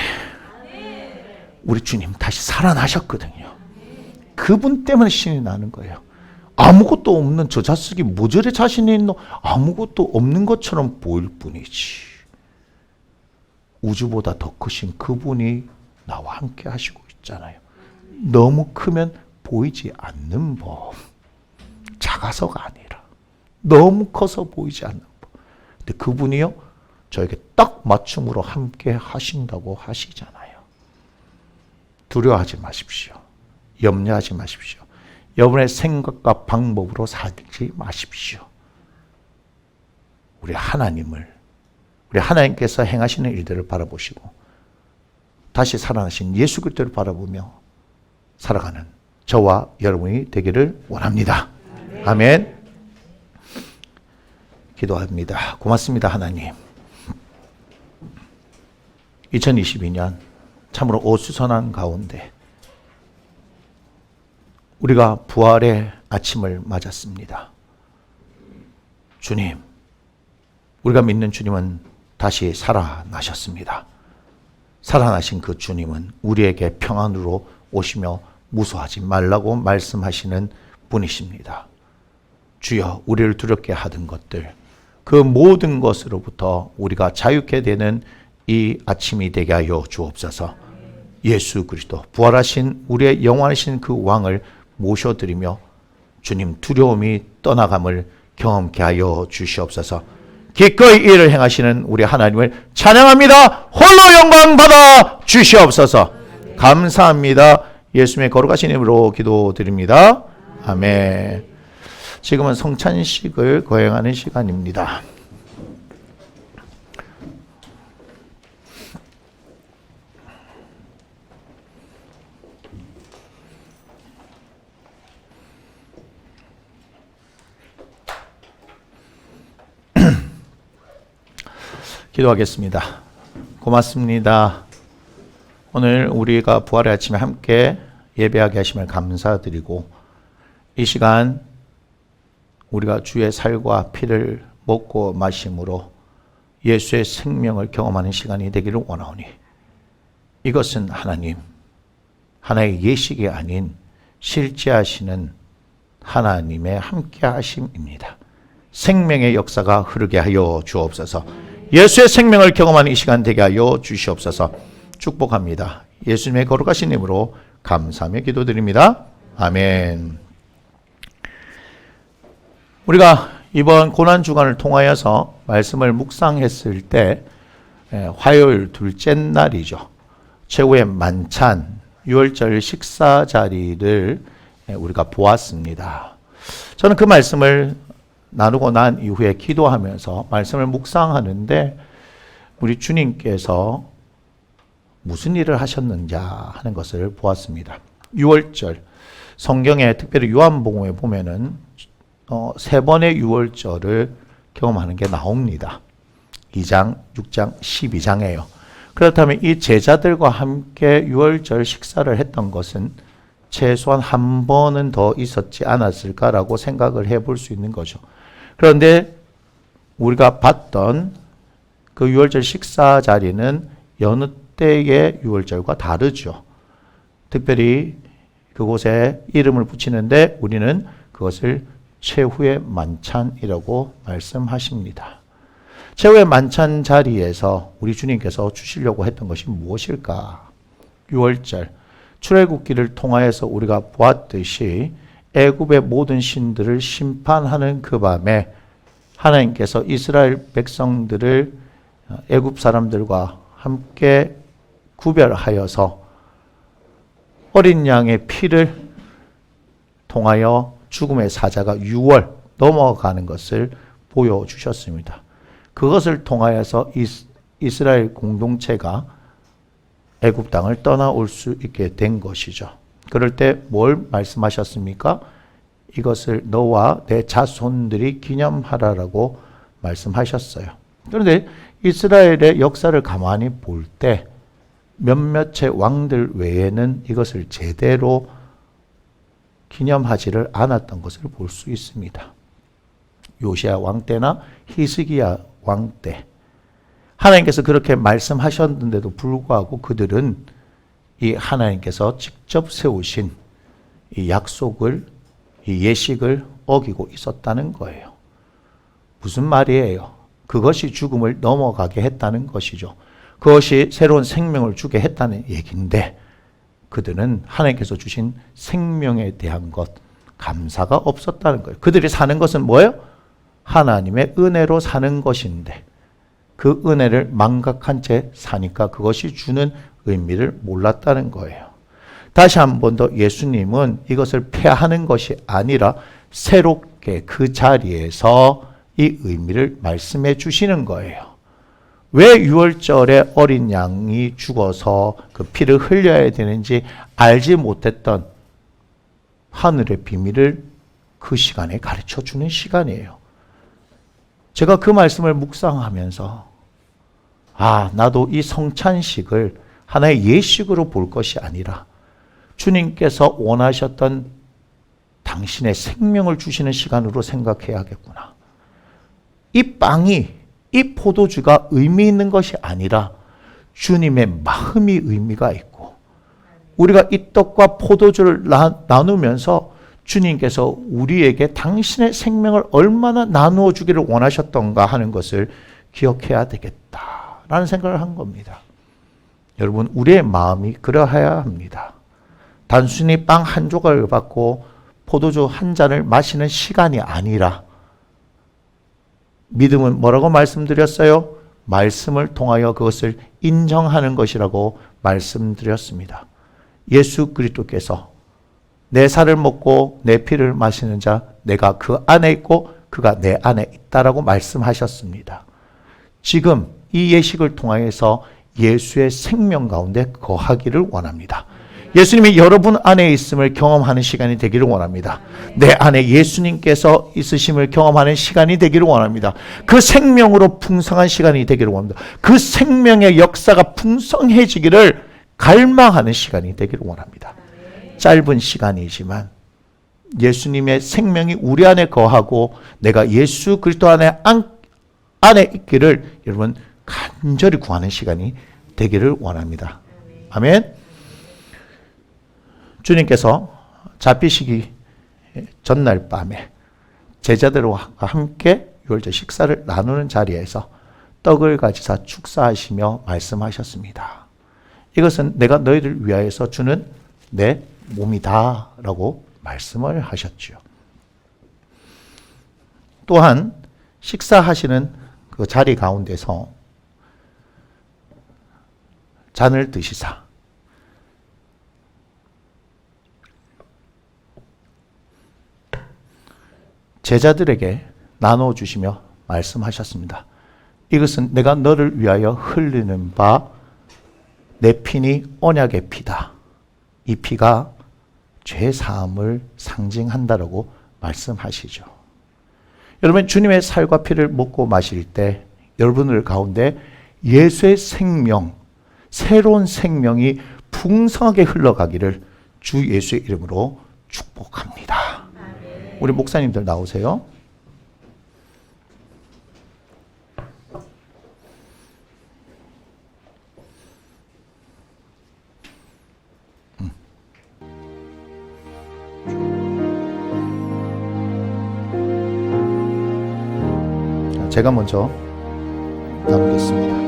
S1: 우리 주님 다시 살아나셨거든요. 그분 때문에 신이 나는 거예요. 아무것도 없는 저 자식이 뭐 저래 자신이 있노? 아무것도 없는 것처럼 보일 뿐이지. 우주보다 더 크신 그분이 나와 함께 하시고 있잖아요. 너무 크면 보이지 않는 법. 작아서가 아니라 너무 커서 보이지 않는 법. 근데 그분이요, 저에게 딱 맞춤으로 함께 하신다고 하시잖아요. 두려워하지 마십시오. 염려하지 마십시오. 여러분의 생각과 방법으로 살지 마십시오. 우리 하나님께서 행하시는 일들을 바라보시고 다시 살아나신 예수 그리스도를 바라보며 살아가는 저와 여러분이 되기를 원합니다. 아멘. 기도합니다. 고맙습니다, 하나님. 2022년 참으로 오수선한 가운데 우리가 부활의 아침을 맞았습니다. 주님, 우리가 믿는 주님은 다시 살아나셨습니다. 살아나신 그 주님은 우리에게 평안으로 오시며 무서워하지 말라고 말씀하시는 분이십니다. 주여, 우리를 두렵게 하던 것들, 그 모든 것으로부터 우리가 자유케 되는 이 아침이 되게 하여 주옵소서. 예수 그리스도 부활하신 우리의 영원하신 그 왕을 모셔드리며 주님 두려움이 떠나감을 경험케 하여 주시옵소서. 기꺼이 이를 행하시는 우리 하나님을 찬양합니다. 홀로 영광 받아 주시옵소서. 감사합니다. 예수님의 거룩하신 이름으로 기도드립니다. 아멘. 지금은 성찬식을 거행하는 시간입니다. 기도하겠습니다. 고맙습니다. 오늘 우리가 부활의 아침에 함께 예배하게 하심을 감사드리고 이 시간 우리가 주의 살과 피를 먹고 마심으로 예수의 생명을 경험하는 시간이 되기를 원하오니 이것은 하나님, 하나의 예식이 아닌 실제하시는 하나님의 함께 하심입니다. 생명의 역사가 흐르게 하여 주옵소서. 예수의 생명을 경험하는 이 시간 되게 하여 주시옵소서. 축복합니다. 예수님의 거룩하신 이름으로 감사하며 기도드립니다. 아멘. 우리가 이번 고난주간을 통하여서 말씀을 묵상했을 때 화요일 둘째 날이죠. 최후의 만찬, 유월절 식사 자리를 우리가 보았습니다. 저는 그 말씀을 나누고 난 이후에 기도하면서 말씀을 묵상하는데 우리 주님께서 무슨 일을 하셨는지 하는 것을 보았습니다. 유월절, 성경에 특별히 요한복음에 보면은 세 번의 유월절을 경험하는 게 나옵니다. 2장, 6장, 12장이에요. 그렇다면 이 제자들과 함께 유월절 식사를 했던 것은 최소한 한 번은 더 있었지 않았을까라고 생각을 해볼 수 있는 거죠. 그런데 우리가 봤던 그 유월절 식사 자리는 여느 때의 유월절과 다르죠. 특별히 그곳에 이름을 붙이는데 우리는 그것을 최후의 만찬이라고 말씀하십니다. 최후의 만찬 자리에서 우리 주님께서 주시려고 했던 것이 무엇일까? 유월절, 출애굽기를 통하여서 우리가 보았듯이 애굽의 모든 신들을 심판하는 그 밤에 하나님께서 이스라엘 백성들을 애굽 사람들과 함께 구별하여서 어린 양의 피를 통하여 죽음의 사자가 6월 넘어가는 것을 보여주셨습니다. 그것을 통하여서 이스라엘 공동체가 애굽 땅을 떠나올 수 있게 된 것이죠. 그럴 때 뭘 말씀하셨습니까? 이것을 너와 내 자손들이 기념하라라고 말씀하셨어요. 그런데 이스라엘의 역사를 가만히 볼 때 몇몇의 왕들 외에는 이것을 제대로 기념하지를 않았던 것을 볼 수 있습니다. 요시야 왕 때나 히스기야 왕 때 하나님께서 그렇게 말씀하셨는데도 불구하고 그들은 이 하나님께서 직접 세우신 이 약속을, 이 예식을 어기고 있었다는 거예요. 무슨 말이에요? 그것이 죽음을 넘어가게 했다는 것이죠. 그것이 새로운 생명을 주게 했다는 얘기인데 그들은 하나님께서 주신 생명에 대한 것, 감사가 없었다는 거예요. 그들이 사는 것은 뭐예요? 하나님의 은혜로 사는 것인데 그 은혜를 망각한 채 사니까 그것이 주는 의미를 몰랐다는 거예요. 다시 한 번 더 예수님은 이것을 폐하는 것이 아니라 새롭게 그 자리에서 이 의미를 말씀해 주시는 거예요. 왜 유월절에 어린 양이 죽어서 그 피를 흘려야 되는지 알지 못했던 하늘의 비밀을 그 시간에 가르쳐 주는 시간이에요. 제가 그 말씀을 묵상하면서 나도 이 성찬식을 하나의 예식으로 볼 것이 아니라 주님께서 원하셨던 당신의 생명을 주시는 시간으로 생각해야겠구나. 이 빵이, 이 포도주가 의미 있는 것이 아니라 주님의 마음이 의미가 있고 우리가 이 떡과 포도주를 나누면서 주님께서 우리에게 당신의 생명을 얼마나 나누어 주기를 원하셨던가 하는 것을 기억해야 되겠다라는 생각을 한 겁니다. 여러분, 우리의 마음이 그러해야 합니다. 단순히 빵 한 조각을 받고 포도주 한 잔을 마시는 시간이 아니라, 믿음은 뭐라고 말씀드렸어요? 말씀을 통하여 그것을 인정하는 것이라고 말씀드렸습니다. 예수 그리스도께서 내 살을 먹고 내 피를 마시는 자, 내가 그 안에 있고 그가 내 안에 있다라고 말씀하셨습니다. 지금 이 예식을 통하여서 예수의 생명 가운데 거하기를 원합니다. 예수님이 여러분 안에 있음을 경험하는 시간이 되기를 원합니다. 내 안에 예수님께서 있으심을 경험하는 시간이 되기를 원합니다. 그 생명으로 풍성한 시간이 되기를 원합니다. 그 생명의 역사가 풍성해지기를 갈망하는 시간이 되기를 원합니다. 짧은 시간이지만 예수님의 생명이 우리 안에 거하고 내가 예수 그리스도 안에 있기를 여러분 간절히 구하는 시간이 되기를 원합니다. 아멘. 주님께서 잡히시기 전날 밤에 제자들과 함께 유월절 식사를 나누는 자리에서 떡을 가지사 축사하시며 말씀하셨습니다. 이것은 내가 너희를 위하여서 주는 내 몸이다 라고 말씀을 하셨죠. 또한 식사하시는 그 자리 가운데서 잔을 드시사 제자들에게 나눠주시며 말씀하셨습니다. 이것은 내가 너를 위하여 흘리는 바 내 피니 언약의 피다. 이 피가 죄 사함을 상징한다라고 말씀하시죠. 여러분, 주님의 살과 피를 먹고 마실 때 여러분들 가운데 예수의 생명, 새로운 생명이 풍성하게 흘러가기를 주 예수의 이름으로 축복합니다. 우리 목사님들 나오세요. 제가 먼저 나누겠습니다.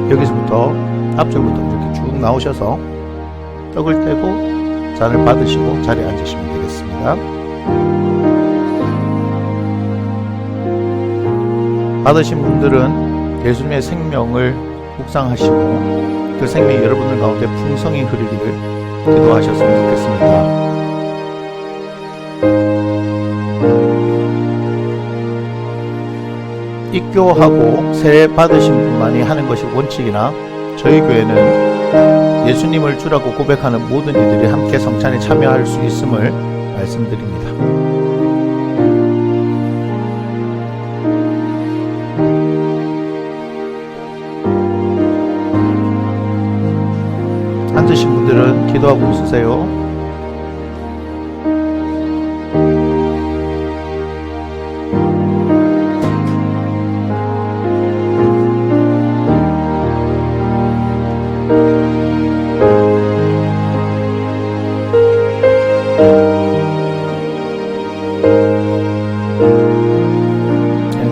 S1: 여기서부터 앞쪽부터 이렇게 쭉 나오셔서 떡을 떼고 잔을 받으시고 자리에 앉으시면 되겠습니다. 받으신 분들은 예수님의 생명을 묵상하시고 그 생명이 여러분들 가운데 풍성히 흐르기를 기도하셨으면 좋겠습니다. 입교하고 세례 받으신 분만이 하는 것이 원칙이나 저희 교회는 예수님을 주라고 고백하는 모든 이들이 함께 성찬에 참여할 수 있음을 말씀드립니다. 앉으신 분들은 기도하고 있으세요.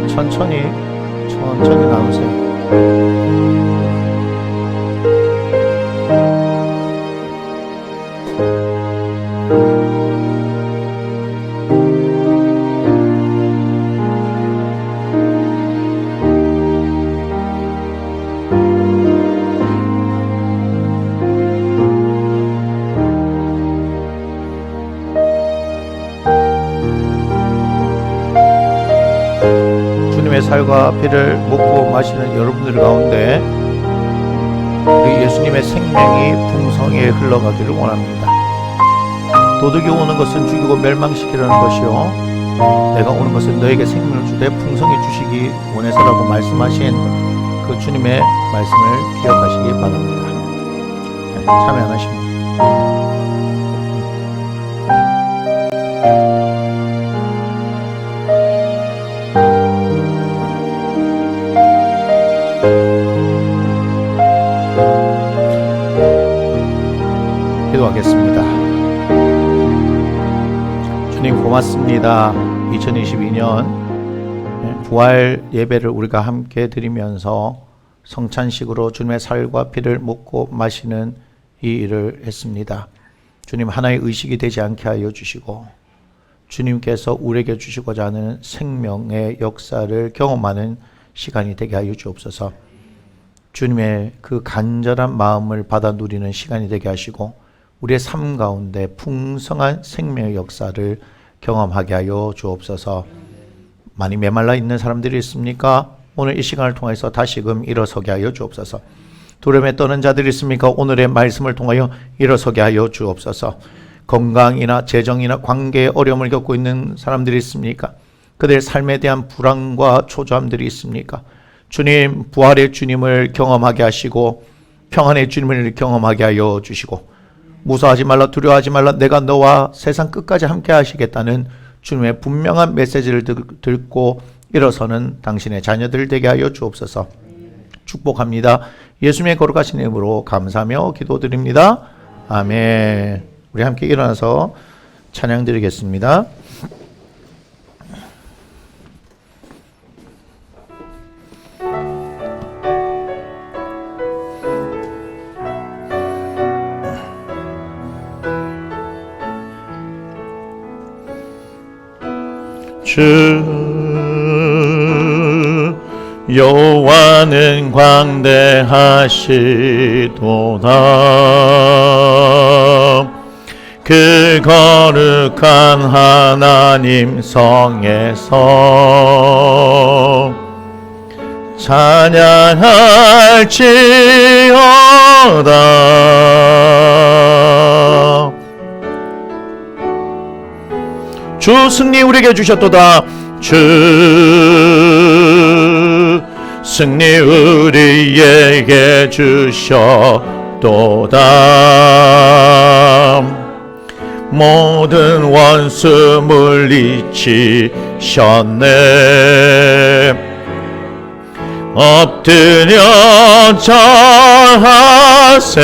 S1: 천천히 나오세요. 주님의 살과 피를 먹고 마시는 여러분들 가운데 우리 예수님의 생명이 풍성히 흘러가기를 원합니다. 도둑이 오는 것은 죽이고 멸망시키려는 것이요 내가 오는 것은 너에게 생명을 주되 풍성히 주시기 원해서라고 말씀하신 그 주님의 말씀을 기억하시기 바랍니다. 참여 안 하십니까? 기도하겠습니다. 주님 고맙습니다. 2022년 부활 예배를 우리가 함께 드리면서 성찬식으로 주님의 살과 피를 먹고 마시는 이 일을 했습니다. 주님 하나의 의식이 되지 않게 하여 주시고 주님께서 우리에게 주시고자 하는 생명의 역사를 경험하는 시간이 되게 하여 주옵소서. 주님의 그 간절한 마음을 받아 누리는 시간이 되게 하시고 우리의 삶 가운데 풍성한 생명의 역사를 경험하게 하여 주옵소서. 많이 메말라 있는 사람들이 있습니까? 오늘 이 시간을 통해서 다시금 일어서게 하여 주옵소서. 두려움에 떠는 자들이 있습니까? 오늘의 말씀을 통하여 일어서게 하여 주옵소서. 건강이나 재정이나 관계에 어려움을 겪고 있는 사람들이 있습니까? 그들의 삶에 대한 불안과 초조함들이 있습니까? 주님, 부활의 주님을 경험하게 하시고 평안의 주님을 경험하게 하여 주시고 무서워하지 말라, 두려워하지 말라, 내가 너와 세상 끝까지 함께 하시겠다는 주님의 분명한 메시지를 듣고 일어서는 당신의 자녀들 되게 하여 주옵소서. 축복합니다. 예수님의 거룩하신 이름으로 감사하며 기도드립니다. 아멘. 우리 함께 일어나서 찬양 드리겠습니다. 주 여호와는 광대하시도다. 그 거룩한 하나님 성에서 찬양할지어다. 주 승리 우리에게 주셨도다. 주 승리 우리에게 주셨도다. 모든 원수 물리치셨네. 엎드려 절하세.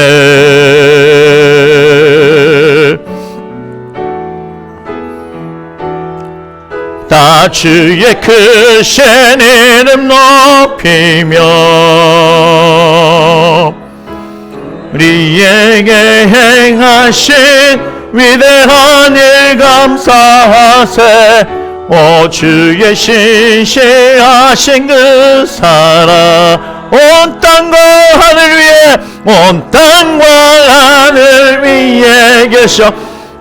S1: 다 주의 크신 이름 높이며 우리에게 행하신 위대한 일 감사하세. 오 주의 신실하신 그 사랑 온 땅과 하늘 위에 온 땅과 하늘 위에 계셔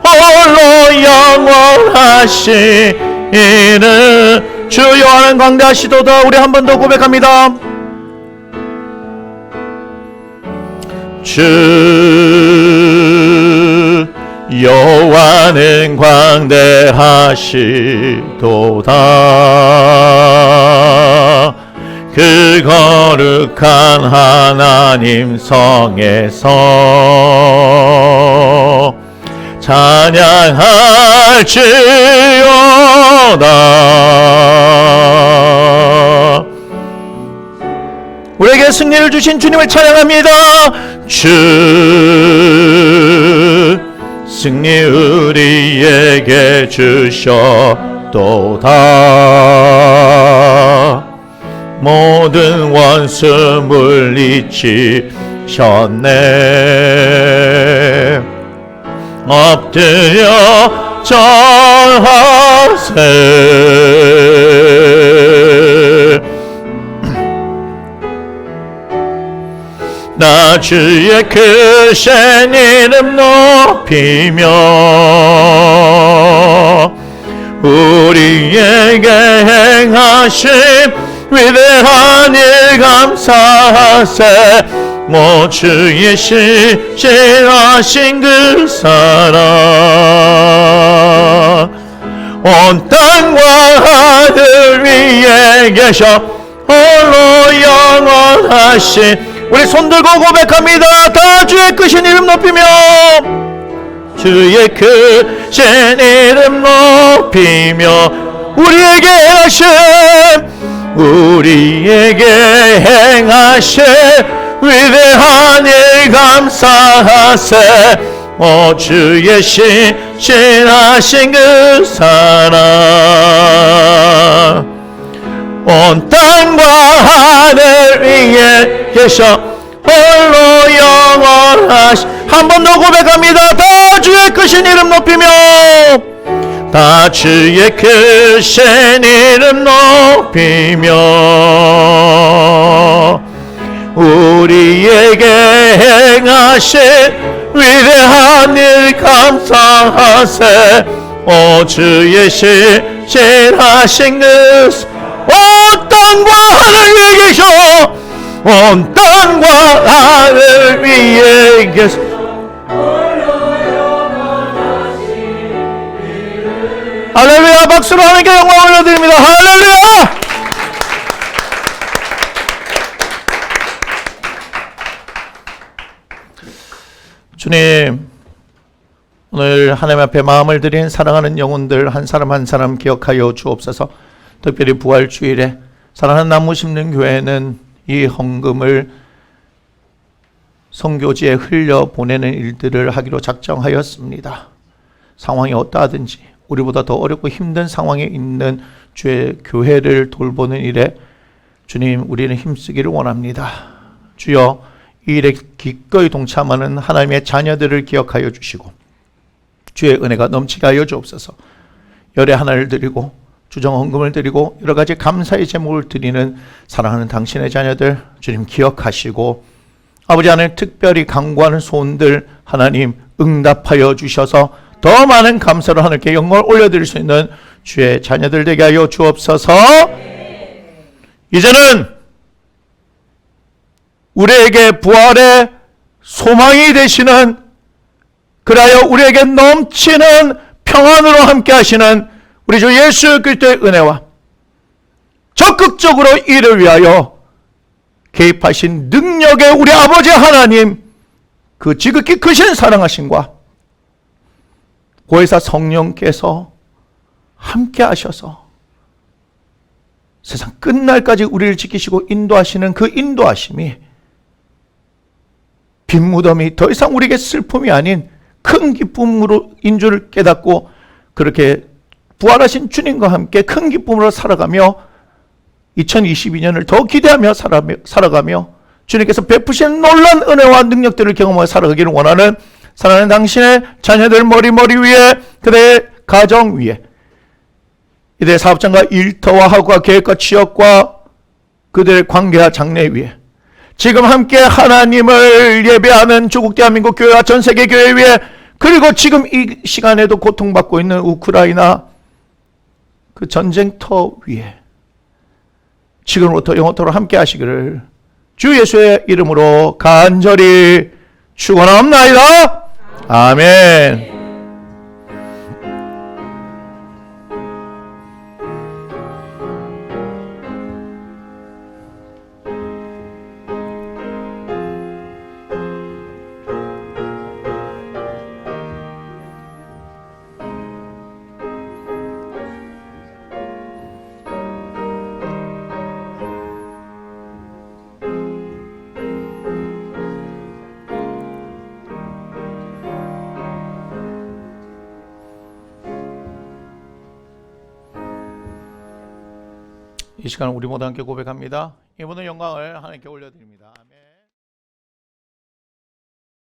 S1: 홀로 영원하시 이는 주 여호와는 광대하시도다. 우리 한 번 더 고백합니다. 주 여호와는 광대하시도다. 그 거룩한 하나님 성에서 찬양할지어다. 우리에게 승리를 주신 주님을 찬양합니다. 주 승리 우리에게 주셨도다. 모든 원수 물리치셨네. 엎드려 절하세. 나 주의 크신 이름 높이며 우리에게 행하신 위대한 일 감사하세. 오 주의 신실하신 그 사랑 온 땅과 하늘 위에 계셔 홀로 영원하신. 우리 손들고 고백합니다. 다 주의 크신 이름 높이며, 주의 크신 이름 높이며, 우리에게 행하신 위대한 일 감사하세. 주의 신실하신 그 사랑 온 땅과 하늘 위에 계셔 홀로 영원하신. 한 번 더 고백합니다. 다 주의 크신 이름 높이며, 다 주의 크신 이름 높이며, 우리에게 행하신 위대한 일 감사하세. 주의 신실하신 그 온 땅과 하늘 위에 계셔, 온 땅과 하늘 위에 계셔. 할렐루야. 박수로 하나님께 영광을 올려드립니다. 할렐루야. 주님, 오늘 하나님 앞에 마음을 드린 사랑하는 영혼들 한 사람 한 사람 기억하여 주옵소서. 특별히 부활주일에 사랑하는 나무 심는 교회는 이 헌금을 선교지에 흘려보내는 일들을 하기로 작정하였습니다. 상황이 어떠하든지 우리보다 더 어렵고 힘든 상황에 있는 주의 교회를 돌보는 일에 주님, 우리는 힘쓰기를 원합니다. 주여, 이 일에 기꺼이 동참하는 하나님의 자녀들을 기억하여 주시고 주의 은혜가 넘치게 하여 주옵소서. 열의 하나를 드리고 주정 헌금을 드리고 여러 가지 감사의 제목을 드리는 사랑하는 당신의 자녀들 주님 기억하시고, 아버지 하나님 특별히 간구하는 소원들 하나님 응답하여 주셔서 더 많은 감사로 하나님께 영광을 올려드릴 수 있는 주의 자녀들 되게 하여 주옵소서. 이제는 우리에게 부활의 소망이 되시는, 그리하여 우리에게 넘치는 평안으로 함께 하시는 우리 주 예수 그리스도의 은혜와 적극적으로 이를 위하여 개입하신 능력의 우리 아버지 하나님, 그 지극히 크신 사랑하심과 보혜사 성령께서 함께 하셔서 세상 끝날까지 우리를 지키시고 인도하시는 그 인도하심이 빈 무덤이 더 이상 우리에게 슬픔이 아닌 큰 기쁨으로 인 줄을 깨닫고, 그렇게 부활하신 주님과 함께 큰 기쁨으로 살아가며 2022년을 더 기대하며 살아가며 주님께서 베푸신 놀라운 은혜와 능력들을 경험하며 살아가기를 원하는 사랑하는 당신의 자녀들 머리 위에, 그들의 가정 위에, 이들의 사업장과 일터와 학과 계획과 취업과 그들의 관계와 장래 위에, 지금 함께 하나님을 예배하는 조국 대한민국 교회와 전 세계 교회 위에, 그리고 지금 이 시간에도 고통받고 있는 우크라이나 그 전쟁터 위에 지금부터 영원토록 함께 하시기를 주 예수의 이름으로 간절히 축원합나이다. 아멘. 이 시간 우리 모두 함께 고백합니다. 이 모든 영광을 하나님께 올려드립니다.